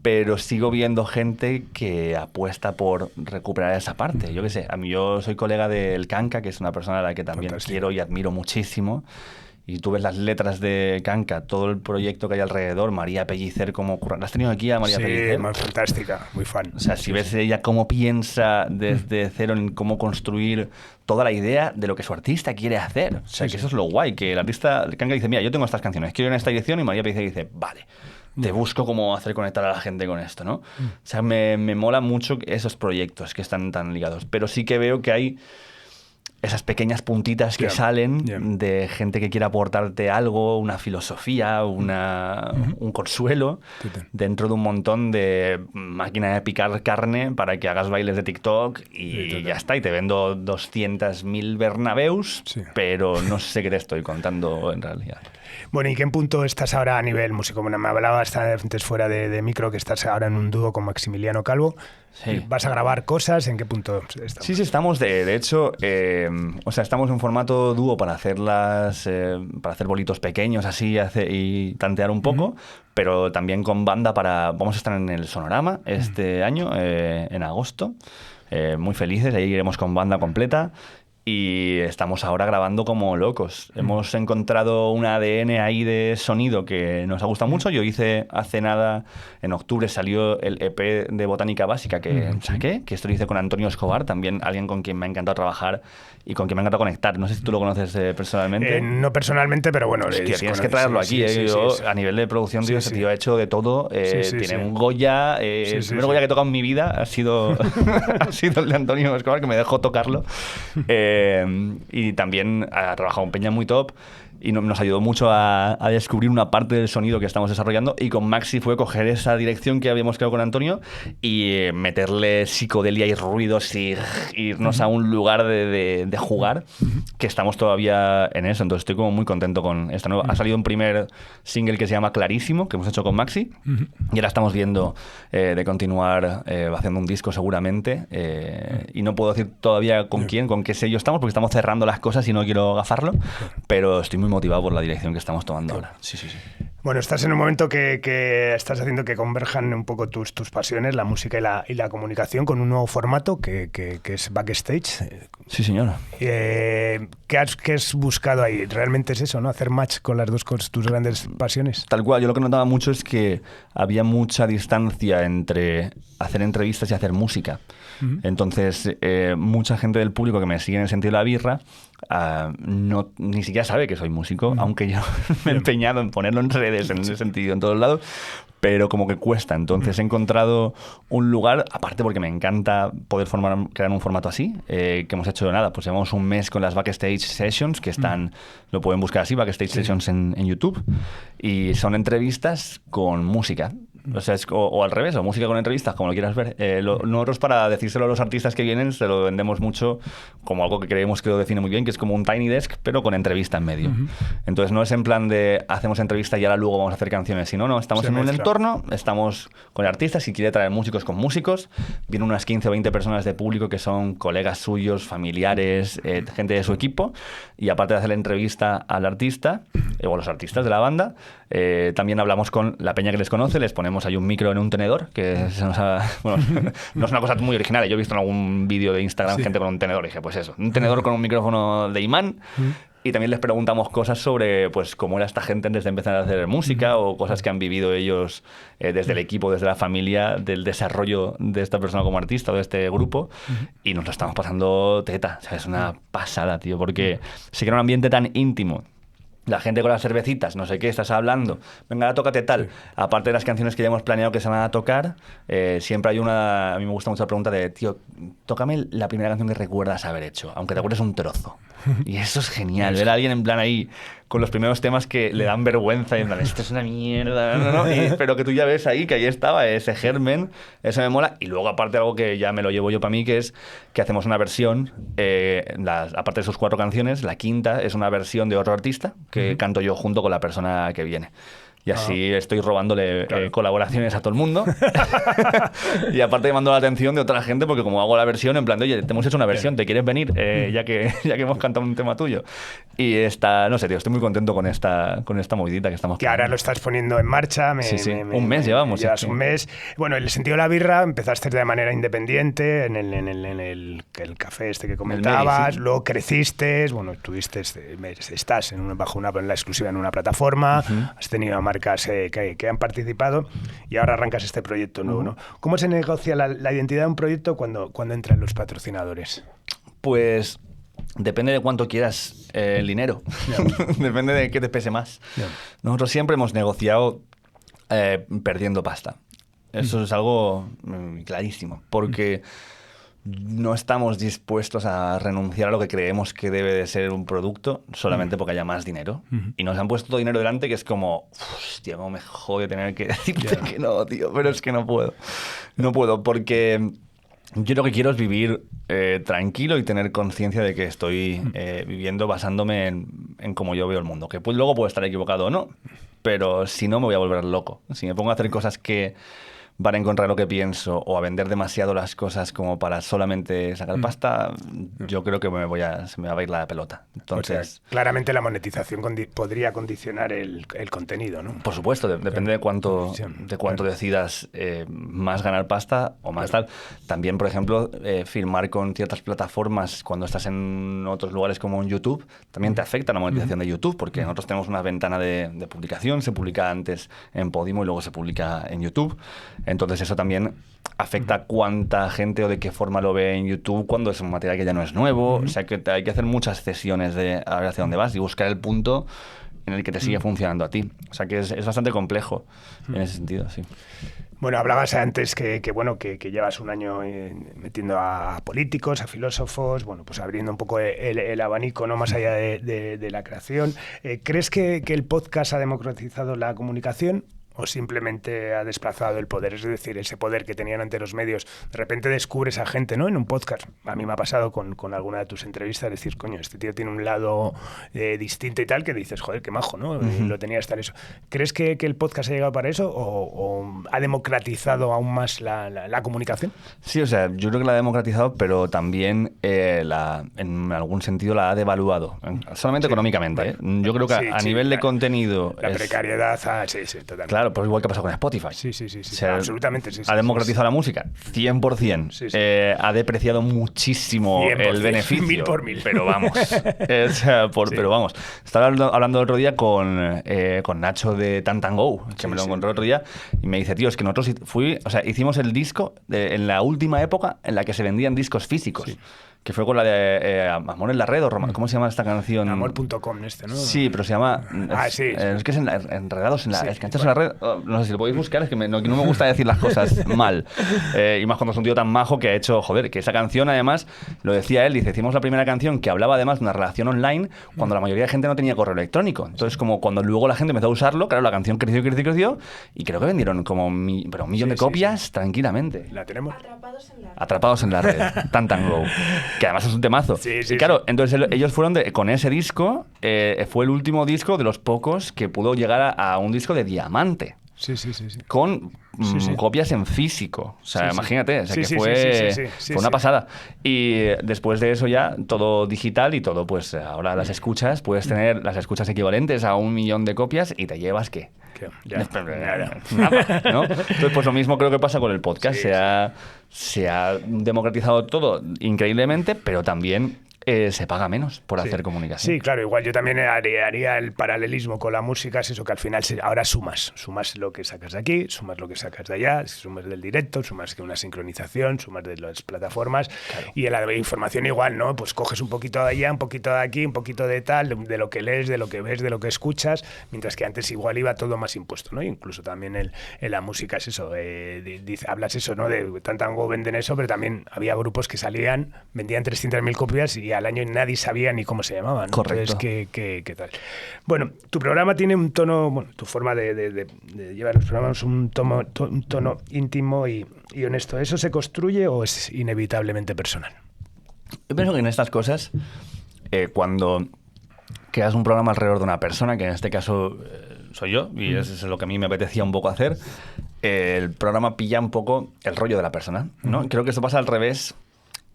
S3: pero sigo viendo gente que apuesta por recuperar esa parte. Yo qué sé, yo soy colega del Kanka, que es una persona a la que también quiero y admiro muchísimo. Y tú ves las letras de Kanka, todo el proyecto que hay alrededor, María Pellicer, ¿la has tenido aquí a María Pellicer?
S2: Sí, más fantástica, muy fan.
S3: O sea, si ves ella cómo piensa desde cero en cómo construir toda la idea de lo que su artista quiere hacer. O sea, que eso es lo guay, que el artista Kanka dice, mira, yo tengo estas canciones, quiero ir en esta dirección, y María Pellicer dice, vale, te busco cómo hacer conectar a la gente con esto, ¿no? O sea, me mola mucho esos proyectos que están tan ligados, pero sí que veo que hay esas pequeñas puntitas que salen de gente que quiere aportarte algo, una filosofía, un consuelo, dentro de un montón de máquina de picar carne para que hagas bailes de TikTok y ya está, y te vendo 200.000 Bernabéus, pero no sé qué te estoy contando en realidad.
S2: Bueno, ¿y qué punto estás ahora a nivel músico? Bueno, me hablabas antes fuera de micro que estás ahora en un dúo con Maximiliano Calvo.
S3: Sí.
S2: ¿Vas a grabar cosas? ¿En qué punto estamos?
S3: Sí, estamos de hecho, estamos en formato dúo para hacer bolitos pequeños así y tantear un poco, pero también con banda vamos a estar en el Sonorama este año, en agosto, muy felices, ahí iremos con banda completa. Y estamos ahora grabando como locos. Hemos encontrado un ADN ahí de sonido que nos ha gustado mucho. Yo hice hace nada, en octubre salió el EP de Botánica Básica que saqué, que esto lo hice con Antonio Escobar, también alguien con quien me ha encantado trabajar y con quien me ha encantado conectar. No sé si tú lo conoces personalmente.
S2: No personalmente, pero bueno.
S3: Hostia, tienes que traerlo aquí. A nivel de producción, tío, ese tío ha hecho de todo. Tiene un Goya. El primer Goya que he tocado en mi vida ha sido el de Antonio Escobar, que me dejó tocarlo. Y también ha trabajado en peña muy top y nos ayudó mucho a descubrir una parte del sonido que estamos desarrollando, y con Maxi fue coger esa dirección que habíamos creado con Antonio y meterle psicodelia y ruidos y irnos a un lugar de jugar, que estamos todavía en eso. Entonces estoy como muy contento con esta nueva. Ha salido un primer single que se llama Clarísimo, que hemos hecho con Maxi, y ahora estamos viendo de continuar haciendo un disco seguramente, y no puedo decir todavía con quién, con qué sello estamos, porque estamos cerrando las cosas y no quiero gafarlo, pero estoy muy motivado por la dirección que estamos tomando ahora. Sí.
S2: Bueno, estás en un momento que estás haciendo que converjan un poco tus pasiones, la música y la comunicación, con un nuevo formato que es Backstage.
S3: Sí, señor.
S2: ¿Qué has buscado ahí? ¿Realmente es eso, no? Hacer match con las dos, con tus grandes pasiones.
S3: Tal cual. Yo lo que notaba mucho es que había mucha distancia entre hacer entrevistas y hacer música. Entonces, mucha gente del público que me sigue en el sentido de la birra ni siquiera sabe que soy músico, aunque yo me he empeñado en ponerlo en redes, en ese sentido, en todos lados, pero como que cuesta. Entonces he encontrado un lugar, aparte porque me encanta poder crear un formato así, que hemos hecho pues llevamos un mes con las Backstage Sessions, que lo pueden buscar así, Backstage Sessions en YouTube, y son entrevistas con música. O sea, o al revés, o música con entrevistas, como lo quieras ver. Nosotros, para decírselo a los artistas que vienen, se lo vendemos mucho como algo que creemos que lo define muy bien, que es como un Tiny Desk, pero con entrevista en medio. Entonces no es en plan de hacemos entrevista y ahora luego vamos a hacer canciones, sino no, estamos en un entorno, estamos con artistas, si quiere traer músicos con músicos, vienen unas 15 o 20 personas de público que son colegas suyos, familiares, gente de su equipo, y aparte de hacer la entrevista al artista, o a los artistas de la banda, también hablamos con la peña que les conoce, les ponemos ahí un micro en un tenedor, que bueno, no es una cosa muy original. Yo he visto en algún vídeo de Instagram gente con un tenedor, y dije, pues eso, un tenedor con un micrófono de imán. Y también les preguntamos cosas sobre pues cómo era esta gente antes de empezar a hacer música, o cosas que han vivido ellos desde el equipo, desde la familia, del desarrollo de esta persona como artista o de este grupo. Y nos lo estamos pasando teta. O sea, es una pasada, tío, porque se crea un ambiente tan íntimo. La gente con las cervecitas, no sé qué, estás hablando, venga, ahora tócate tal. Aparte de las canciones que ya hemos planeado que se van a tocar, siempre hay una... A mí me gusta mucho la pregunta de, tío, tócame la primera canción que recuerdas haber hecho, aunque te acuerdes un trozo. Y eso es genial, ver a alguien en plan ahí con los primeros temas que le dan vergüenza y en plan, esto es una mierda, ¿no? Pero que tú ya ves ahí que ahí estaba ese germen, eso me mola. Y luego, aparte, algo que ya me lo llevo yo para mí, que es que hacemos una versión, aparte de sus 4 canciones, la quinta es una versión de otro artista que canto yo junto con la persona que viene. Y así estoy robándole colaboraciones a todo el mundo. Y aparte mando la atención de otra gente, porque como hago la versión, en plan de, oye, te hemos hecho una versión, ¿te quieres venir? Ya que hemos cantado un tema tuyo. Y no sé, tío, estoy muy contento con esta movidita que estamos
S2: que ahora lo estás poniendo en marcha.
S3: Un mes llevamos.
S2: Llevas un mes. Bueno, el sentido de la birra empezaste de manera independiente en el café este que comentabas, luego creciste, bueno, estás en la exclusiva en una plataforma, has tenido marcas que han participado y ahora arrancas este proyecto nuevo, ¿no? ¿Cómo se negocia la identidad de un proyecto cuando entran los patrocinadores?
S3: Pues depende de cuánto quieras el dinero. Depende de qué te pese más. Nosotros siempre hemos negociado perdiendo pasta. Eso es algo clarísimo, porque no estamos dispuestos a renunciar a lo que creemos que debe de ser un producto solamente porque haya más dinero. Y nos han puesto todo dinero delante, que es como, hostia, cómo me jode tener que decirte que no, tío, pero es que no puedo. No puedo, porque yo lo que quiero es vivir tranquilo y tener conciencia de que estoy viviendo basándome en cómo yo veo el mundo. Que luego puedo estar equivocado o no, pero si no me voy a volver loco. Si me pongo a hacer cosas que van a encontrar lo que pienso, o a vender demasiado las cosas como para solamente sacar pasta, yo creo que se me va a ir la pelota. Entonces,
S2: o sea, claramente la monetización podría condicionar el contenido, ¿no?
S3: Por supuesto, depende de cuánto decidas más ganar pasta o más tal. También, por ejemplo, firmar con ciertas plataformas cuando estás en otros lugares como en YouTube, también te afecta la monetización de YouTube, porque nosotros tenemos una ventana de publicación, se publica antes en Podimo y luego se publica en YouTube. Entonces eso también afecta cuánta gente o de qué forma lo ve en YouTube cuando es un material que ya no es nuevo. O sea, que hay que hacer muchas cesiones de a ver hacia dónde vas y buscar el punto en el que te sigue funcionando a ti. O sea, que es bastante complejo en ese sentido, sí.
S2: Bueno, hablabas antes que llevas un año metiendo a políticos, a filósofos, bueno, pues abriendo un poco el abanico, ¿no? Más allá de la creación. ¿Crees que el podcast ha democratizado la comunicación o simplemente ha desplazado el poder? Es decir, ese poder que tenían ante los medios, de repente descubres a gente, ¿no?, en un podcast. A mí me ha pasado con alguna de tus entrevistas, decir, coño, este tío tiene un lado distinto y tal, que dices, joder, qué majo, ¿no? Lo tenía hasta eso. ¿Crees que el podcast ha llegado para eso o ha democratizado aún más la comunicación?
S3: Sí, o sea, yo creo que la ha democratizado, pero también en algún sentido la ha devaluado. Solamente económicamente, ¿eh? Yo creo que a nivel de contenido...
S2: La precariedad, sí, totalmente.
S3: Claro, pues igual que pasa con Spotify.
S2: Sí.
S3: O sea,
S2: absolutamente, sí.
S3: ¿Ha democratizado la música? 100%.
S2: Sí.
S3: Ha depreciado muchísimo 100%, el beneficio.
S2: 1000 por 1000.
S3: Pero vamos. Pero vamos. Estaba hablando el otro día con Nacho de Tantango, que me lo encontré el otro día, y me dice, tío, es que nosotros hicimos el disco en la última época en la que se vendían discos físicos. Sí. que fue con la de Amor en la Red, o ¿cómo se llama esta canción?
S2: Amor.com, ¿no?
S3: Sí, pero se llama...
S2: sí.
S3: Es que es Enredados en la...
S2: Sí,
S3: Enganchados en la Red. No sé si lo podéis buscar, es que no me gusta decir las cosas mal. Y más cuando es un tío tan majo que ha hecho... Joder, que esa canción, además, lo decía él, dice, hicimos la primera canción que hablaba además de una relación online cuando la mayoría de gente no tenía correo electrónico. Entonces, como cuando luego la gente empezó a usar, claro, la canción creció y creo que vendieron como un millón de copias tranquilamente.
S2: La tenemos.
S3: Atrapados en la Red, Tantan Go, que además es un temazo. Y claro, entonces ellos fueron con ese disco, fue el último disco de los pocos que pudo llegar a un disco de diamante.
S2: Sí.
S3: Con copias en físico. O sea, imagínate, o sea, fue una pasada. Y después de eso ya, todo digital y todo, pues ahora las escuchas, puedes tener las escuchas equivalentes a 1 millón de copias y te llevas, ¿qué? Nada, ¿no? Entonces, pues lo mismo creo que pasa con el podcast. Se ha democratizado todo increíblemente, pero también... se paga menos por hacer comunicación.
S2: Sí, claro, igual yo también haría el paralelismo con la música, es eso, que al final ahora sumas lo que sacas de aquí, sumas lo que sacas de allá, sumas del directo, sumas que una sincronización, sumas de las plataformas, y en la información igual, ¿no? Pues coges un poquito de allá, un poquito de aquí, un poquito de tal, de lo que lees, de lo que ves, de lo que escuchas, mientras que antes igual iba todo más impuesto, ¿no? Incluso también en la música es eso, hablas eso, ¿no? De Tantango venden eso, pero también había grupos que vendían 300.000 copias y al año nadie sabía ni cómo se llamaban, ¿no?
S3: Correcto.
S2: Entonces, ¿qué tal? Bueno, tu programa tiene un tono, bueno, tu forma de llevar los programas, un tono íntimo y honesto. ¿Eso se construye o es inevitablemente personal?
S3: Yo pienso que en estas cosas, cuando creas un programa alrededor de una persona, que en este caso soy yo, y eso es lo que a mí me apetecía un poco hacer, el programa pilla un poco el rollo de la persona, ¿no? Creo que esto pasa al revés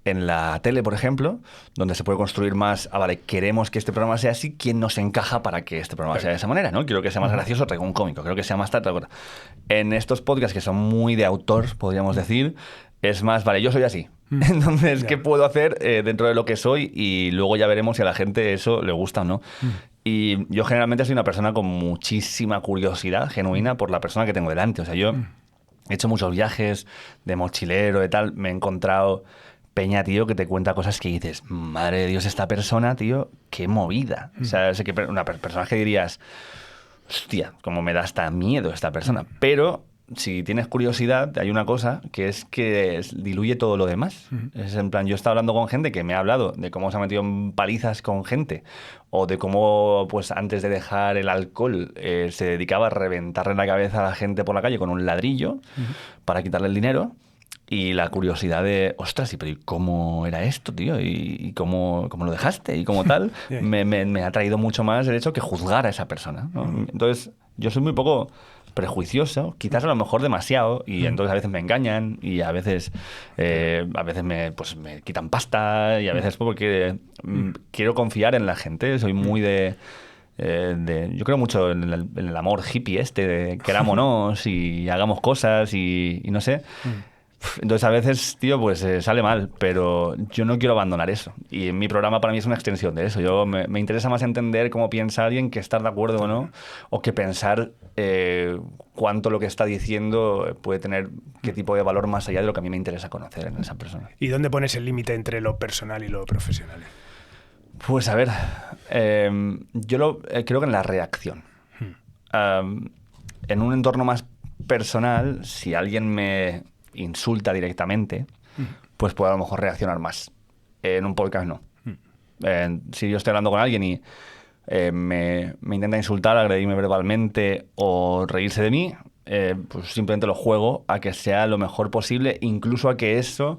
S3: en la tele, por ejemplo, donde se puede construir más, vale, queremos que este programa sea así, ¿quién nos encaja para que este programa sea de esa manera? ¿No? Quiero que sea más gracioso, traigo un cómico, creo que sea más tal. En estos podcasts que son muy de autor, podríamos decir, es más, vale, yo soy así. Entonces, ¿qué puedo hacer dentro de lo que soy? Y luego ya veremos si a la gente eso le gusta o no. Y yo generalmente soy una persona con muchísima curiosidad genuina por la persona que tengo delante. O sea, yo he hecho muchos viajes de mochilero y tal, me he encontrado peña, tío, que te cuenta cosas que dices, madre de Dios, esta persona, tío, qué movida. O sea, sé que una persona que dirías, hostia, como me da hasta miedo esta persona. Pero si tienes curiosidad, hay una cosa que es que diluye todo lo demás. Es en plan, yo he estado hablando con gente que me ha hablado de cómo se ha metido en palizas con gente o de cómo, pues antes de dejar el alcohol, se dedicaba a reventarle la cabeza a la gente por la calle con un ladrillo para quitarle el dinero. Y la curiosidad de, ostras, pero ¿y cómo era esto, tío? ¿Y cómo lo dejaste? Y como tal, me ha traído mucho más el hecho que juzgar a esa persona, ¿no? Entonces, yo soy muy poco prejuicioso, quizás a lo mejor demasiado, y entonces a veces me engañan, y a veces me quitan pasta, y a veces porque quiero confiar en la gente, soy muy yo creo mucho en el amor hippie de querámonos y hagamos cosas y no sé. Entonces a veces, tío, pues sale mal, pero yo no quiero abandonar eso. Y mi programa para mí es una extensión de eso. Me interesa más entender cómo piensa alguien que estar de acuerdo o no, o que pensar cuánto lo que está diciendo puede tener, qué tipo de valor más allá de lo que a mí me interesa conocer en esa persona.
S2: ¿Y dónde pones el límite entre lo personal y lo profesional?
S3: Pues a ver, yo creo que en la reacción. En un entorno más personal, si alguien me insulta directamente, pues puedo a lo mejor reaccionar más. En un podcast no. Si yo estoy hablando con alguien y me intenta insultar, agredirme verbalmente o reírse de mí, pues simplemente lo juego a que sea lo mejor posible, incluso a que eso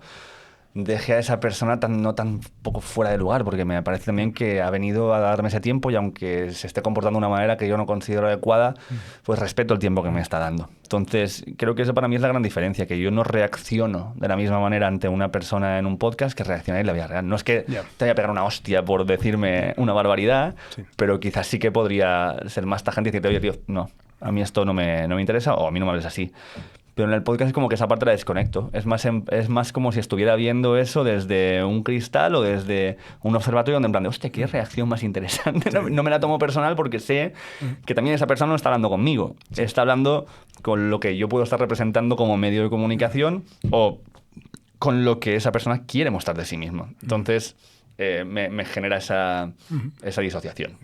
S3: deje a esa persona no tan poco fuera de lugar, porque me parece también que ha venido a darme ese tiempo y aunque se esté comportando de una manera que yo no considero adecuada, pues respeto el tiempo que me está dando. Entonces, creo que eso para mí es la gran diferencia, que yo no reacciono de la misma manera ante una persona en un podcast que reaccionar en la vida real. No es que te vaya a pegar una hostia por decirme una barbaridad, pero quizás sí que podría ser más tajante y decirte, oye, tío, no, a mí esto no me interesa o a mí no me hables así. Pero en el podcast es como que esa parte la desconecto. Es más como si estuviera viendo eso desde un cristal o desde un observatorio donde en plan de, hostia, qué reacción más interesante. No me la tomo personal porque sé que también esa persona no está hablando conmigo. Está hablando con lo que yo puedo estar representando como medio de comunicación o con lo que esa persona quiere mostrar de sí mismo. Entonces, me genera esa disociación.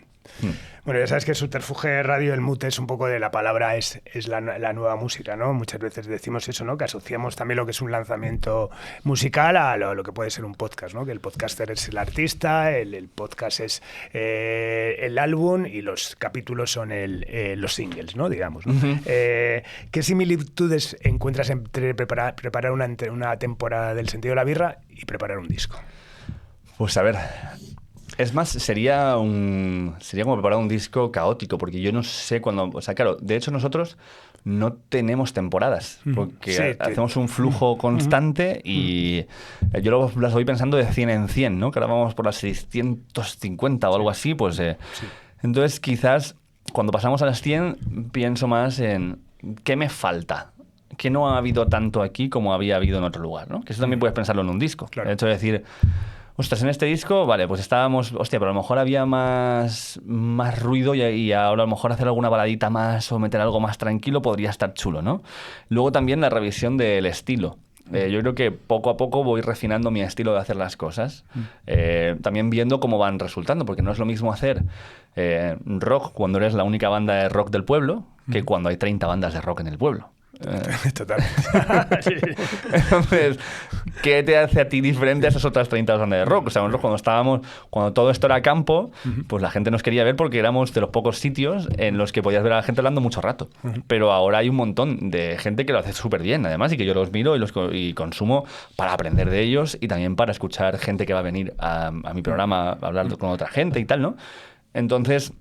S2: Bueno, ya sabes que Subterfuge Radio, el mood es un poco de la palabra, es la nueva música, ¿no? Muchas veces decimos eso, ¿no? Que asociamos también lo que es un lanzamiento musical a lo que puede ser un podcast, ¿no? Que el podcaster es el artista, el podcast es el álbum y los capítulos son los singles, ¿no? Digamos, ¿no?
S3: Uh-huh.
S2: ¿Qué similitudes encuentras entre preparar una temporada del Sentido de la Birra y preparar un disco?
S3: Pues a ver... Es más, sería como preparar un disco caótico, porque yo no sé cuándo... O sea, claro, de hecho nosotros no tenemos temporadas, porque hacemos un flujo constante y yo las voy pensando de 100 en 100, ¿no? Que ahora vamos por las 650 o algo así, pues... Entonces, quizás, cuando pasamos a las 100, pienso más en ¿qué me falta? ¿Qué no ha habido tanto aquí como había habido en otro lugar, ¿no? Que eso también puedes pensarlo en un disco. Claro. El hecho de decir... Ostras, en este disco, vale, pues estábamos... Hostia, pero a lo mejor había más ruido y ahora a lo mejor hacer alguna baladita más o meter algo más tranquilo podría estar chulo, ¿no? Luego también la revisión del estilo. Yo creo que poco a poco voy refinando mi estilo de hacer las cosas. También viendo cómo van resultando, porque no es lo mismo hacer rock cuando eres la única banda de rock del pueblo que cuando hay 30 bandas de rock en el pueblo.
S2: Totalmente.
S3: Sí. Entonces, ¿qué te hace a ti diferente a esas otras 30 bandas de rock? O sea, nosotros cuando todo esto era campo, pues la gente nos quería ver porque éramos de los pocos sitios en los que podías ver a la gente hablando mucho rato. Pero ahora hay un montón de gente que lo hace súper bien, además, y que yo los miro y consumo para aprender de ellos y también para escuchar gente que va a venir a mi programa a hablar con otra gente y tal, ¿no? Entonces,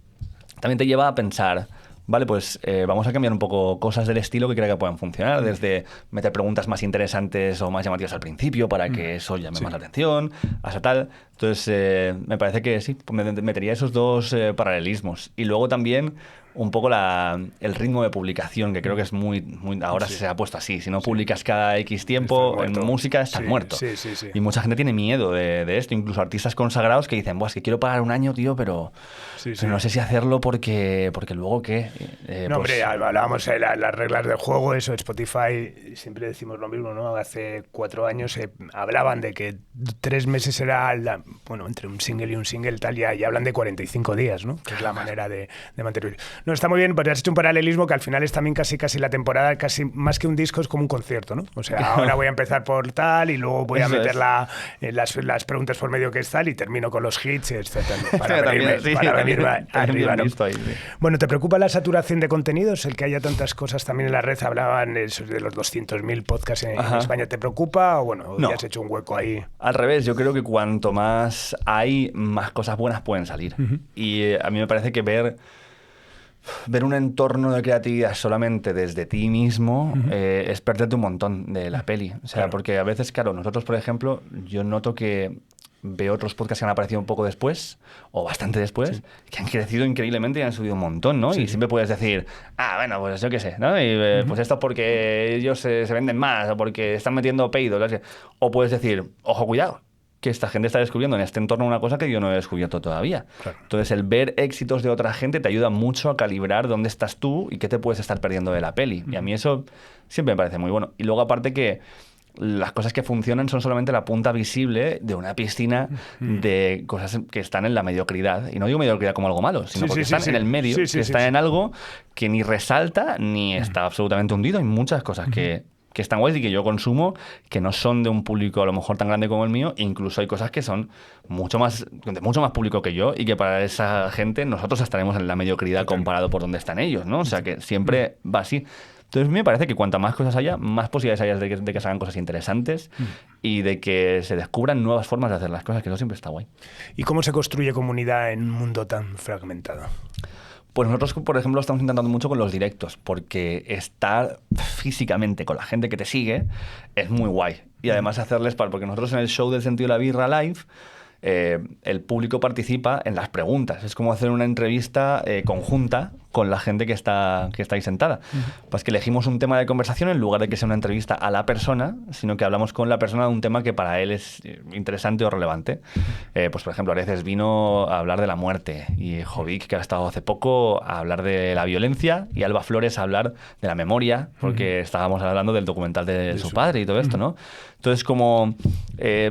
S3: también te lleva a pensar... Vale, pues vamos a cambiar un poco cosas del estilo que creo que puedan funcionar, desde meter preguntas más interesantes o más llamativas al principio para que eso llame más la atención, hasta tal. Entonces, me parece que sí, pues metería esos dos paralelismos. Y luego también un poco el ritmo de publicación, que creo que es muy ahora se ha puesto así. Si no publicas cada X tiempo en música, estás muerto.
S2: Sí.
S3: Y mucha gente tiene miedo de esto, incluso artistas consagrados que dicen, es que quiero pagar un año, tío, pero no sé si hacerlo porque luego ¿qué?
S2: No, hombre, hablábamos de las reglas del juego, eso, Spotify, siempre decimos lo mismo, ¿no? Hace 4 años hablaban de que 3 meses era, entre un single y un single tal, y hablan de 45 días, ¿no? Que es la manera de mantener. No, está muy bien, pero has hecho un paralelismo que al final es también casi la temporada, casi más que un disco, es como un concierto, ¿no? O sea, ahora voy a empezar por tal y luego voy a meter las preguntas por medio que es tal y termino con los hits, etcétera, para venir arriba, ¿no? Bueno, ¿te preocupa la saturación de contenidos? El que haya tantas cosas también en la red, hablaban de los 200.000 podcasts en España, ¿te preocupa o no. Ya has hecho un hueco ahí?
S3: Al revés, yo creo que cuanto más hay, más cosas buenas pueden salir. Y a mí me parece que ver un entorno de creatividad solamente desde ti mismo es perderte un montón de la peli. O sea, porque a veces, claro, nosotros, por ejemplo, yo noto que veo otros podcasts que han aparecido un poco después, o bastante después, que han crecido increíblemente y han subido un montón, ¿no? Y siempre puedes decir, bueno, pues yo qué sé, ¿no? Y pues esto es porque ellos se venden más, o porque están metiendo paydos, o puedes decir, ojo, cuidado, que esta gente está descubriendo en este entorno una cosa que yo no he descubierto todavía. Claro. Entonces, el ver éxitos de otra gente te ayuda mucho a calibrar dónde estás tú y qué te puedes estar perdiendo de la peli. Y a mí eso siempre me parece muy bueno. Y luego, aparte que las cosas que funcionan son solamente la punta visible de una piscina de cosas que están en la mediocridad. Y no digo mediocridad como algo malo, sino porque están en el medio, que están en algo que ni resalta ni está absolutamente hundido. Hay muchas cosas que están guays y que yo consumo, que no son de un público a lo mejor tan grande como el mío, e incluso hay cosas que son de mucho más público que yo y que para esa gente nosotros estaremos en la mediocridad comparado por donde están ellos, ¿no? O sea que siempre va así. Entonces me parece que cuanta más cosas haya, más posibilidades haya de que se hagan cosas interesantes y de que se descubran nuevas formas de hacer las cosas, que eso siempre está guay.
S2: ¿Y cómo se construye comunidad en un mundo tan fragmentado?
S3: Pues nosotros, por ejemplo, estamos intentando mucho con los directos, porque estar físicamente con la gente que te sigue es muy guay. Y además hacerles porque nosotros en el show del Sentido de la Birra Live, el público participa en las preguntas. Es como hacer una entrevista conjunta con la gente que está ahí sentada. Pues que elegimos un tema de conversación en lugar de que sea una entrevista a la persona, sino que hablamos con la persona de un tema que para él es interesante o relevante. Pues por ejemplo, Areces vino a hablar de la muerte y Jovic, que ha estado hace poco, a hablar de la violencia, y Alba Flores a hablar de la memoria, porque estábamos hablando del documental de su padre y todo esto, ¿no? Entonces, como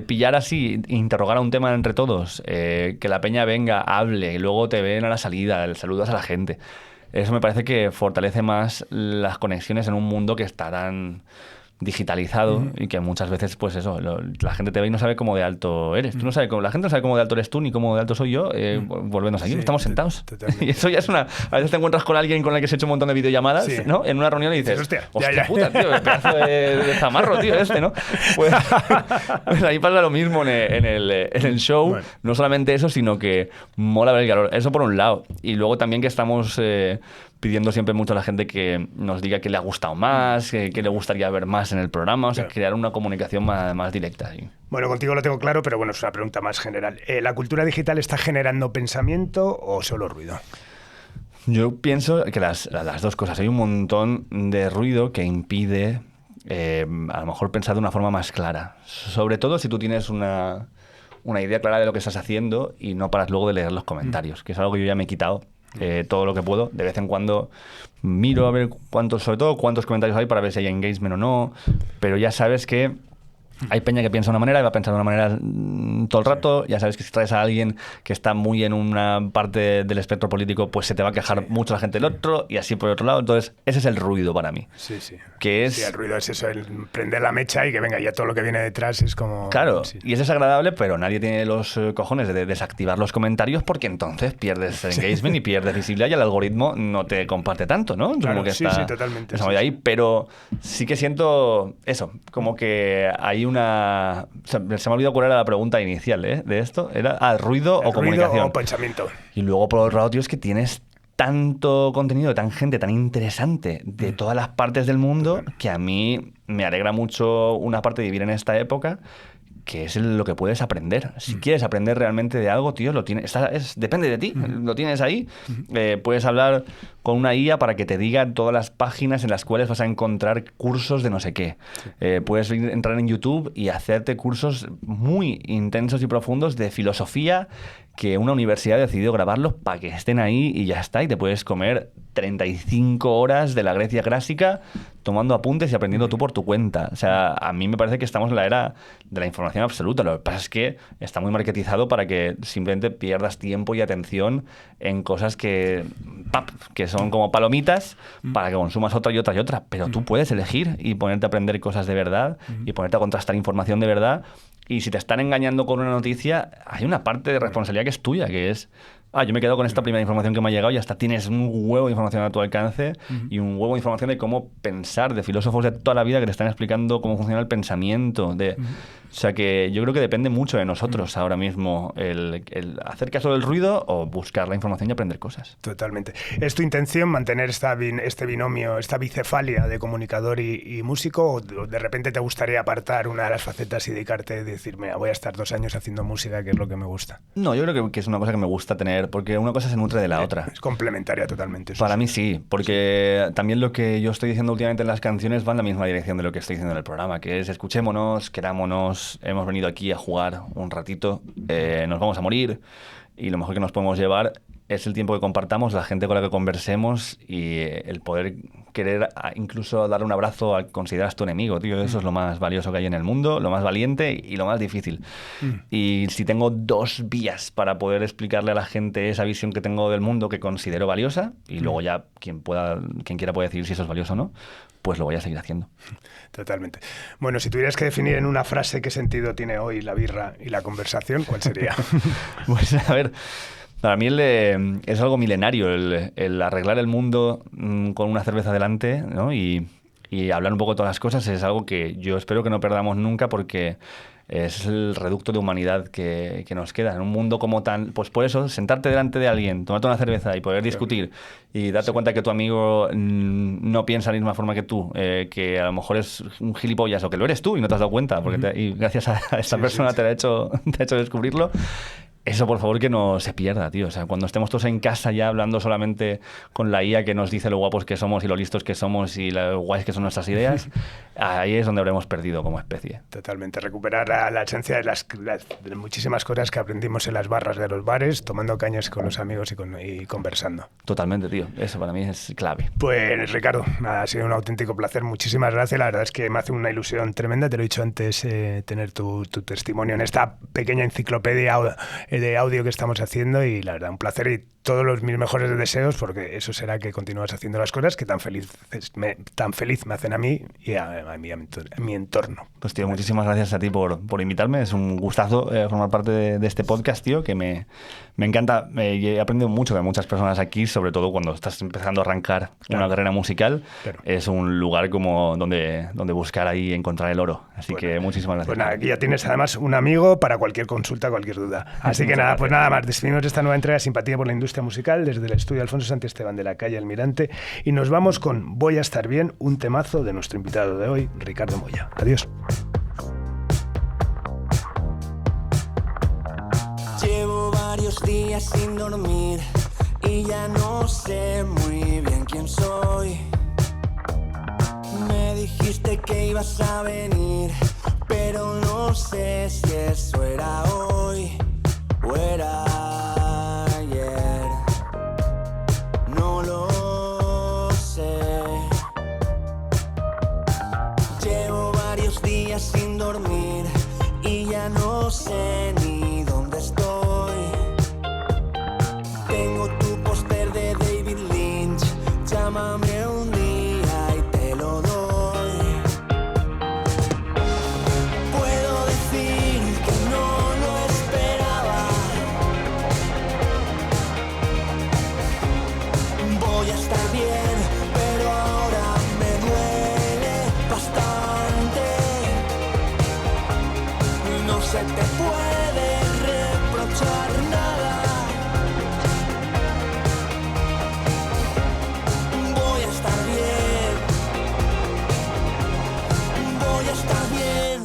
S3: pillar así, interrogar a un tema entre todos, que la peña venga, hable, y luego te ven a la salida, saludas a la gente. Eso me parece que fortalece más las conexiones en un mundo que está tan digitalizado y que muchas veces, pues eso, la gente te ve y no sabe cómo de alto eres. Tú no sabes la gente no sabe cómo de alto eres tú ni cómo de alto soy yo. Volvemos aquí, estamos sentados. Y eso ya es a veces te encuentras con alguien con el que has hecho un montón de videollamadas, ¿no? En una reunión y dices, hostia puta, tío, el pedazo de zamarro, tío, ¿no? Pues ahí pasa lo mismo en el show. Bueno. No solamente eso, sino que mola ver el calor. Eso por un lado. Y luego también que estamos pidiendo siempre mucho a la gente que nos diga qué le ha gustado más, qué le gustaría ver más en el programa, o sea, crear una comunicación más directa. ¿Sí?
S2: Bueno, contigo lo tengo claro, pero bueno, es una pregunta más general. ¿La cultura digital está generando pensamiento o solo ruido?
S3: Yo pienso que las dos cosas. Hay un montón de ruido que impide a lo mejor pensar de una forma más clara. Sobre todo si tú tienes una idea clara de lo que estás haciendo y no paras luego de leer los comentarios, que es algo que yo ya me he quitado. Todo lo que puedo. De vez en cuando miro a ver cuántos comentarios hay para ver si hay engagement o no, pero ya sabes que hay peña que piensa de una manera y va a pensar de una manera todo el rato. Ya sabes que si traes a alguien que está muy en una parte del espectro político, pues se te va a quejar mucho la gente del otro y así por el otro lado. Entonces, ese es el ruido para mí.
S2: Sí, sí.
S3: Que es...
S2: Sí, el ruido es eso, el prender la mecha y que venga, ya todo lo que viene detrás es como...
S3: Claro, y eso es agradable, pero nadie tiene los cojones de desactivar los comentarios porque entonces pierdes engagement y pierdes visibilidad y el algoritmo no te comparte tanto, ¿no?
S2: Claro,
S3: como que
S2: sí, totalmente.
S3: De ahí, pero sí que siento eso, como que hay una... O sea, se me ha olvidado cuál era la pregunta inicial de esto. ¿Era ruido o comunicación?
S2: Ruido o pensamiento.
S3: Y luego, por otro lado, tío, es que tienes tanto contenido, tan gente tan interesante de todas las partes del mundo que a mí me alegra mucho una parte de vivir en esta época, que es lo que puedes aprender. Si quieres aprender realmente de algo, tío, lo tienes, depende de ti, lo tienes ahí. Puedes hablar con una IA para que te diga todas las páginas en las cuales vas a encontrar cursos de no sé qué. Puedes entrar en YouTube y hacerte cursos muy intensos y profundos de filosofía que una universidad ha decidido grabarlos para que estén ahí y ya está, y te puedes comer 35 horas de la Grecia clásica tomando apuntes y aprendiendo tú por tu cuenta. O sea, a mí me parece que estamos en la era de la información absoluta. Lo que pasa es que está muy marketizado para que simplemente pierdas tiempo y atención en cosas que son como palomitas para que consumas otra y otra y otra. Pero tú puedes elegir y ponerte a aprender cosas de verdad y ponerte a contrastar información de verdad. Y si te están engañando con una noticia, hay una parte de responsabilidad que es tuya, que es... yo me quedo con esta primera información que me ha llegado y hasta tienes un huevo de información a tu alcance y un huevo de información de cómo pensar, de filósofos de toda la vida que te están explicando cómo funciona el pensamiento. O sea que yo creo que depende mucho de nosotros ahora mismo el hacer caso del ruido o buscar la información y aprender cosas.
S2: Totalmente. ¿Es tu intención mantener este binomio, esta bicefalia de comunicador y músico, o de repente te gustaría apartar una de las facetas y dedicarte a decir, mira, voy a estar 2 años haciendo música, que es lo que me gusta?
S3: No, yo creo que es una cosa que me gusta tener, porque una cosa se nutre de la otra.
S2: Es complementaria totalmente.
S3: Para mí sí, porque también lo que yo estoy diciendo últimamente en las canciones va en la misma dirección de lo que estoy diciendo en el programa, que es escuchémonos, querámonos, hemos venido aquí a jugar un ratito, nos vamos a morir y lo mejor que nos podemos llevar es el tiempo que compartamos, la gente con la que conversemos y el poder querer incluso darle un abrazo al que consideras tu enemigo, tío. Eso es lo más valioso que hay en el mundo, lo más valiente y lo más difícil. Y si tengo 2 vías para poder explicarle a la gente esa visión que tengo del mundo que considero valiosa, y luego ya quien quiera puede decir si eso es valioso o no, pues lo voy a seguir haciendo.
S2: Totalmente. Bueno, si tuvieras que definir en una frase qué sentido tiene hoy la birra y la conversación, ¿cuál sería?
S3: Pues a ver... Para mí es algo milenario el arreglar el mundo con una cerveza delante, ¿no? Y hablar un poco de todas las cosas es algo que yo espero que no perdamos nunca porque es el reducto de humanidad que nos queda. En un mundo como tan... Pues por eso, sentarte delante de alguien, tomarte una cerveza y poder discutir y darte cuenta que tu amigo no piensa de la misma forma que tú, que a lo mejor es un gilipollas o que lo eres tú y no te has dado cuenta, porque y gracias a esta persona te ha hecho descubrirlo. Eso, por favor, que no se pierda, tío. O sea, cuando estemos todos en casa ya hablando solamente con la IA que nos dice lo guapos que somos y lo listos que somos y lo guays que son nuestras ideas, ahí es donde habremos perdido como especie.
S2: Totalmente. Recuperar la esencia de muchísimas cosas que aprendimos en las barras de los bares, tomando cañas con los amigos y conversando.
S3: Totalmente, tío. Eso para mí es clave.
S2: Pues, Ricardo, ha sido un auténtico placer. Muchísimas gracias. La verdad es que me hace una ilusión tremenda, te lo he dicho antes, tener tu testimonio en esta pequeña enciclopedia de audio que estamos haciendo, y la verdad, un placer y todos mis mejores deseos, porque eso será que continúas haciendo las cosas que tan feliz me hacen a mí y a mi entorno.
S3: Pues, tío, muchísimas gracias a ti por invitarme. Es un gustazo formar parte de este podcast, tío, que me encanta. He aprendido mucho de muchas personas aquí, sobre todo cuando estás empezando a arrancar una carrera musical. Claro. Es un lugar como donde buscar ahí, encontrar el oro. Así que muchísimas gracias.
S2: Pues nada, aquí ya tienes además un amigo para cualquier consulta, cualquier duda. Así que nada, pues nada más. Despedimos esta nueva entrega de Simpatía por la Industria Musical desde el estudio Alfonso Santisteban de la calle Almirante, y nos vamos con Voy a estar bien, un temazo de nuestro invitado de hoy, Ricardo Moya. Adiós.
S4: Llevo varios días sin dormir y ya no sé muy bien quién soy. Me dijiste que ibas a venir, pero no sé si eso era hoy o era ayer. No lo sé. Llevo varios días sin dormir y ya no sé ni dónde estoy. Tengo tu póster de David Lynch, llámame un día y te lo doy. Puedo decir que no lo esperaba. Voy a estar bien, pero ahora me duele bastante. No se te puede reprochar nada. Voy a estar bien. Voy a estar bien.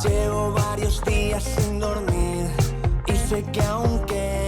S4: Llevo varios días sin dormir y sé que aunque